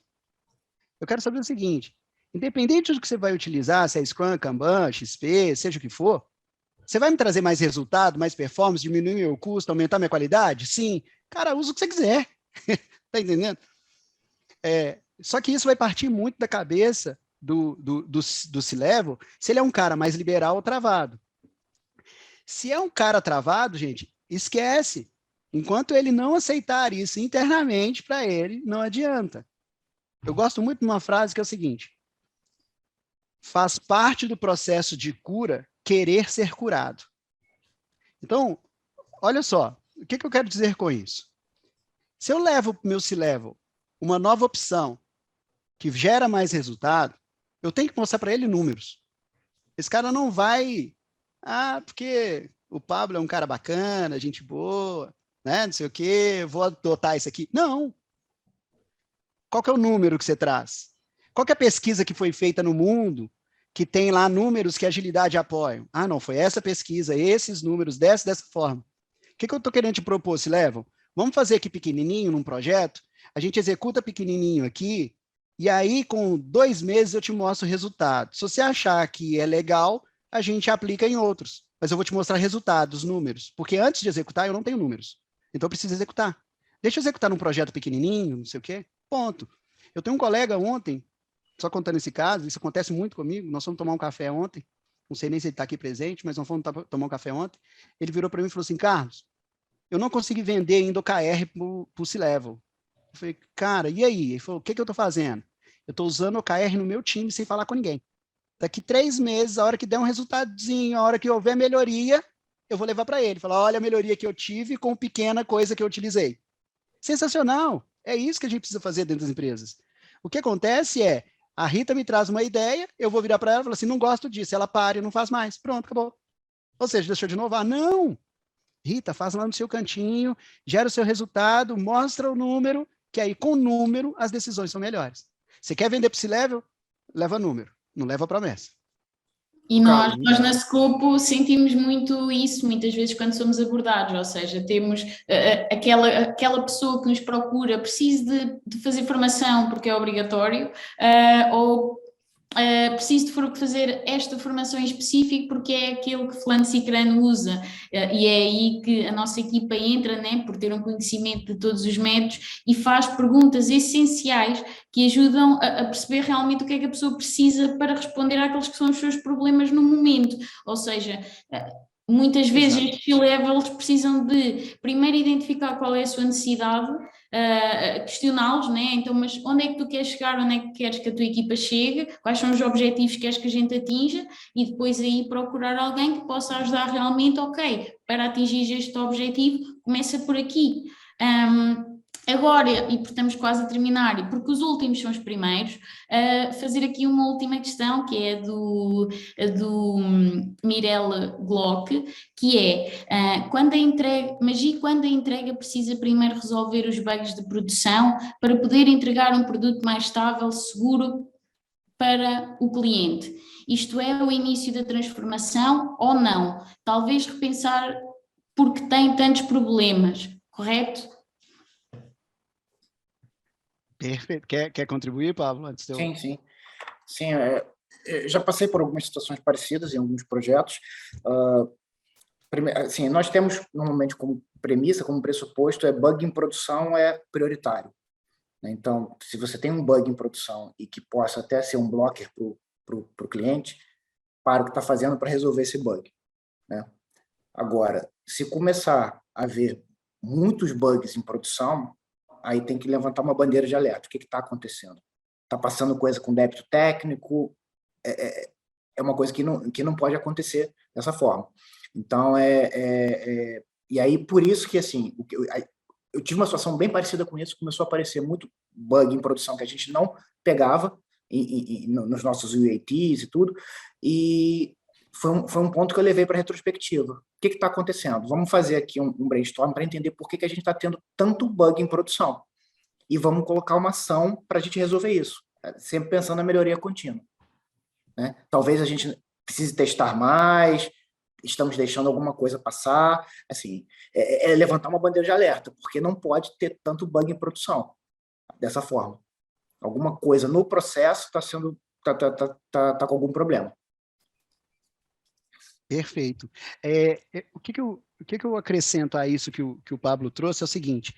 Eu quero saber o seguinte, independente do que você vai utilizar, se é Scrum, Kanban, XP, seja o que for, você vai me trazer mais resultado, mais performance, diminuir meu custo, aumentar minha qualidade? Sim. Cara, usa o que você quiser. Tá entendendo? Só que isso vai partir muito da cabeça do C-Level, se ele é um cara mais liberal ou travado. Se é um cara travado, gente, esquece. Enquanto ele não aceitar isso internamente para ele, não adianta. Eu gosto muito de uma frase que é o seguinte: faz parte do processo de cura querer ser curado. Então, olha só, o que eu quero dizer com isso? Se eu levo para o meu C-Level uma nova opção que gera mais resultado, eu tenho que mostrar para ele números. Esse cara não vai, porque o Pablo é um cara bacana, gente boa, né, não sei o quê, vou adotar isso aqui. Não. Qual que é o número que você traz? Qual que é a pesquisa que foi feita no mundo que tem lá números que a agilidade apoiam? Não, foi essa pesquisa, esses números, dessa forma. O que eu estou querendo te propor, se levam? Vamos fazer aqui pequenininho num projeto, a gente executa pequenininho aqui, e aí com 2 meses eu te mostro o resultado. Se você achar que é legal, a gente aplica em outros, mas eu vou te mostrar resultados, números, porque antes de executar eu não tenho números, então eu preciso executar. Deixa eu executar num projeto pequenininho, não sei o quê, ponto. Eu tenho um colega ontem, só contando esse caso, isso acontece muito comigo, nós fomos tomar um café ontem, não sei nem se ele está aqui presente, mas nós fomos tomar um café ontem, ele virou para mim e falou assim: Carlos, eu não consegui vender ainda o KR para o C-Level. Eu falei: cara, e aí? Ele falou: o que eu estou fazendo? Eu estou usando o KR no meu time sem falar com ninguém. Daqui 3 meses, a hora que der um resultadinho, a hora que houver melhoria, eu vou levar para ele. Falar: olha a melhoria que eu tive com pequena coisa que eu utilizei. Sensacional! É isso que a gente precisa fazer dentro das empresas. O que acontece é, a Rita me traz uma ideia, eu vou virar para ela e falar assim: não gosto disso. Ela para e não faz mais. Pronto, acabou. Ou seja, deixou de inovar. Não! Rita, faz lá no seu cantinho, gera o seu resultado, mostra o número, que aí com o número as decisões são melhores. Você quer vender para o C-Level? Leva número, não leva promessa. E nós na Scopo sentimos muito isso, muitas vezes quando somos abordados, ou seja, temos aquela pessoa que nos procura, precisa de fazer formação porque é obrigatório, ou preciso de fazer esta formação em específico porque é aquilo que fulano cicrano usa, e é aí que a nossa equipa entra, né, por ter um conhecimento de todos os métodos e faz perguntas essenciais que ajudam a perceber realmente o que é que a pessoa precisa para responder àqueles que são os seus problemas no momento, ou seja, muitas vezes estes C-levels precisam de primeiro identificar qual é a sua necessidade, questioná-los, né? Então, mas onde é que tu queres chegar, onde é que queres que a tua equipa chegue, quais são os objetivos que queres que a gente atinja e depois aí procurar alguém que possa ajudar realmente, ok, para atingir este objetivo, começa por aqui. Agora, e porque estamos quase a terminar, e porque os últimos são os primeiros, fazer aqui uma última questão, que é do Mirelle Glock, que é, quando a entrega precisa primeiro resolver os bugs de produção para poder entregar um produto mais estável, seguro para o cliente. Isto é o início da transformação ou não? Talvez repensar porque tem tantos problemas, correto? Perfeito. Quer contribuir, Pablo? Antes de eu... Sim, sim. Sim, já passei por algumas situações parecidas em alguns projetos. Assim, nós temos normalmente como premissa, como pressuposto, bug em produção é prioritário, né? Então, se você tem um bug em produção e que possa até ser um blocker para o cliente, para o que está fazendo para resolver esse bug, né? Agora, se começar a haver muitos bugs em produção, aí tem que levantar uma bandeira de alerta. O que está acontecendo? Está passando coisa com débito técnico? É uma coisa que não pode acontecer dessa forma. Então, e aí, por isso que, assim, eu tive uma situação bem parecida com isso, começou a aparecer muito bug em produção que a gente não pegava nos nossos UATs e tudo, e foi um ponto que eu levei para a retrospectiva. O que está acontecendo? Vamos fazer aqui um brainstorm para entender por que a gente está tendo tanto bug em produção. E vamos colocar uma ação para a gente resolver isso, sempre pensando na melhoria contínua, né? Talvez a gente precise testar mais, estamos deixando alguma coisa passar, assim, levantar uma bandeira de alerta, porque não pode ter tanto bug em produção dessa forma. Alguma coisa no processo tá com algum problema. Perfeito. O que eu acrescento a isso que o Pablo trouxe é o seguinte,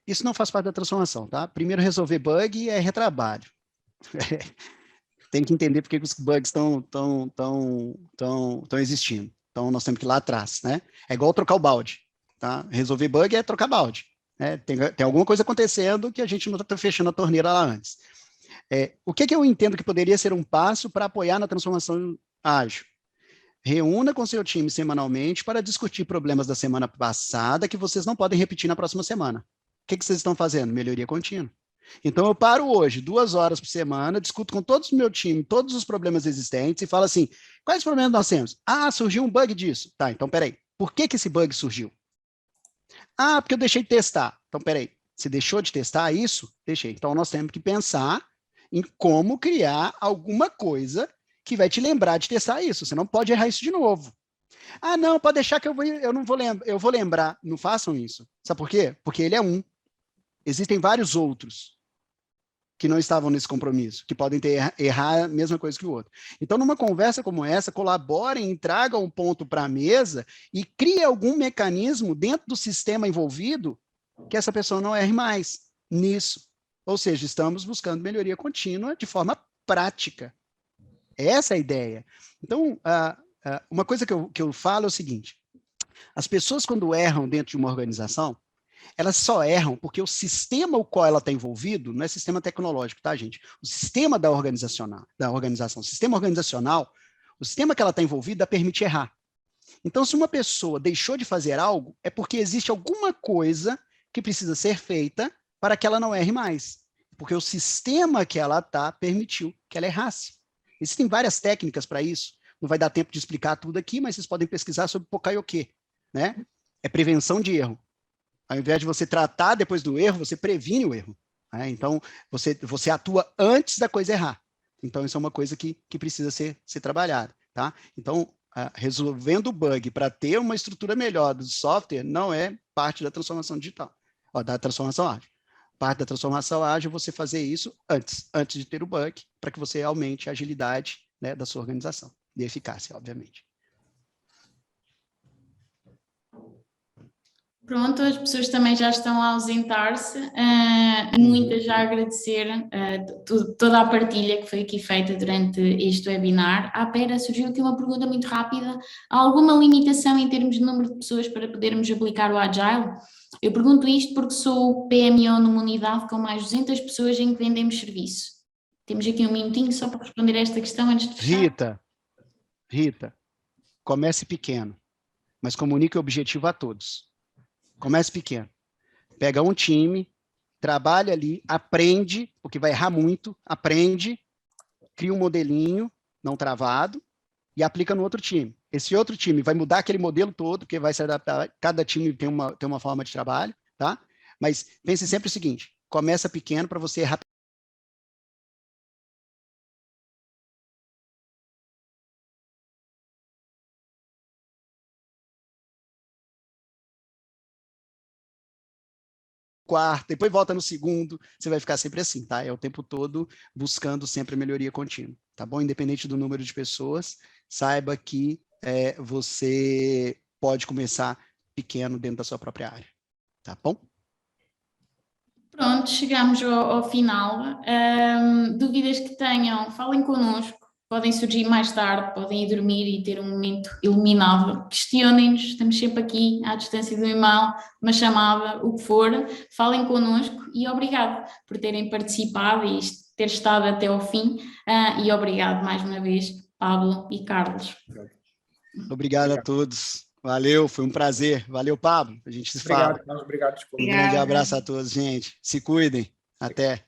isso não faz parte da transformação, tá? Primeiro, resolver bug é retrabalho. Tem que entender por que os bugs estão existindo. Então, nós temos que ir lá atrás, né? É igual trocar o balde, tá? Resolver bug é trocar balde, né? Tem alguma coisa acontecendo que a gente não está fechando a torneira lá antes. O que eu entendo que poderia ser um passo para apoiar na transformação ágil? Reúna com seu time semanalmente para discutir problemas da semana passada que vocês não podem repetir na próxima semana. O que vocês estão fazendo? Melhoria contínua. Então, eu paro hoje, 2 horas por semana, discuto com todo o meu time, todos os problemas existentes e falo assim, quais problemas nós temos? Ah, surgiu um bug disso. Tá, então, peraí. Por que esse bug surgiu? Ah, porque eu deixei de testar. Então, peraí. Você deixou de testar isso? Deixei. Então, nós temos que pensar em como criar alguma coisa que vai te lembrar de testar isso. Você não pode errar isso de novo. Ah, não, pode deixar que eu não vou lembrar. Eu vou lembrar. Não façam isso. Sabe por quê? Porque ele é um. Existem vários outros que não estavam nesse compromisso, que podem errar a mesma coisa que o outro. Então, numa conversa como essa, colaborem e tragam um ponto para a mesa e crie algum mecanismo dentro do sistema envolvido que essa pessoa não erre mais nisso. Ou seja, estamos buscando melhoria contínua de forma prática. Essa é a ideia. Então, uma coisa que eu falo é o seguinte, as pessoas quando erram dentro de uma organização, elas só erram porque o sistema o qual ela está envolvido não é sistema tecnológico, tá, gente? O sistema da organização, o sistema organizacional, o sistema que ela está envolvida permite errar. Então, se uma pessoa deixou de fazer algo, é porque existe alguma coisa que precisa ser feita para que ela não erre mais. Porque o sistema que ela está permitiu que ela errasse. Existem várias técnicas para isso. Não vai dar tempo de explicar tudo aqui, mas vocês podem pesquisar sobre Pokaioke, né? É prevenção de erro. Ao invés de você tratar depois do erro, você previne o erro, né? Então, você atua antes da coisa errar. Então, isso é uma coisa que precisa ser trabalhada, tá? Então, resolvendo o bug para ter uma estrutura melhor do software não é parte da transformação digital, da transformação ágil. Parte da transformação ágil é você fazer isso antes de ter o bug, para que você aumente a agilidade, né, da sua organização e eficácia, obviamente. Pronto, as pessoas também já estão a ausentar-se, muitas já agradecer toda a partilha que foi aqui feita durante este webinar. Pera, surgiu aqui uma pergunta muito rápida, há alguma limitação em termos de número de pessoas para podermos aplicar o Agile? Eu pergunto isto porque sou PMO numa unidade com mais de 200 pessoas em que vendemos serviço. Temos aqui um minutinho só para responder a esta questão antes de fechar. Rita, comece pequeno, mas comunique o objetivo a todos. Comece pequeno. Pega um time, trabalha ali, aprende, porque vai errar muito, aprende, cria um modelinho não travado e aplica no outro time. Esse outro time vai mudar aquele modelo todo, porque vai se adaptar, cada time tem uma forma de trabalho, tá? Mas pense sempre o seguinte, começa pequeno para você errar. Quarto, depois volta no segundo, você vai ficar sempre assim, tá? É o tempo todo buscando sempre melhoria contínua, tá bom? Independente do número de pessoas, saiba que você pode começar pequeno dentro da sua própria área, tá bom? Pronto, chegamos ao final. Dúvidas que tenham, falem connosco. Podem surgir mais tarde, podem ir dormir e ter um momento iluminável. Questionem-nos, estamos sempre aqui à distância do e-mail, uma chamada, o que for. Falem connosco e obrigado por terem participado e ter estado até ao fim. E obrigado mais uma vez, Pablo e Carlos. Obrigado a todos. Valeu, foi um prazer. Valeu, Pablo. A gente se fala. Obrigado, Carlos. Obrigado, Um grande abraço a todos, gente. Se cuidem. Até.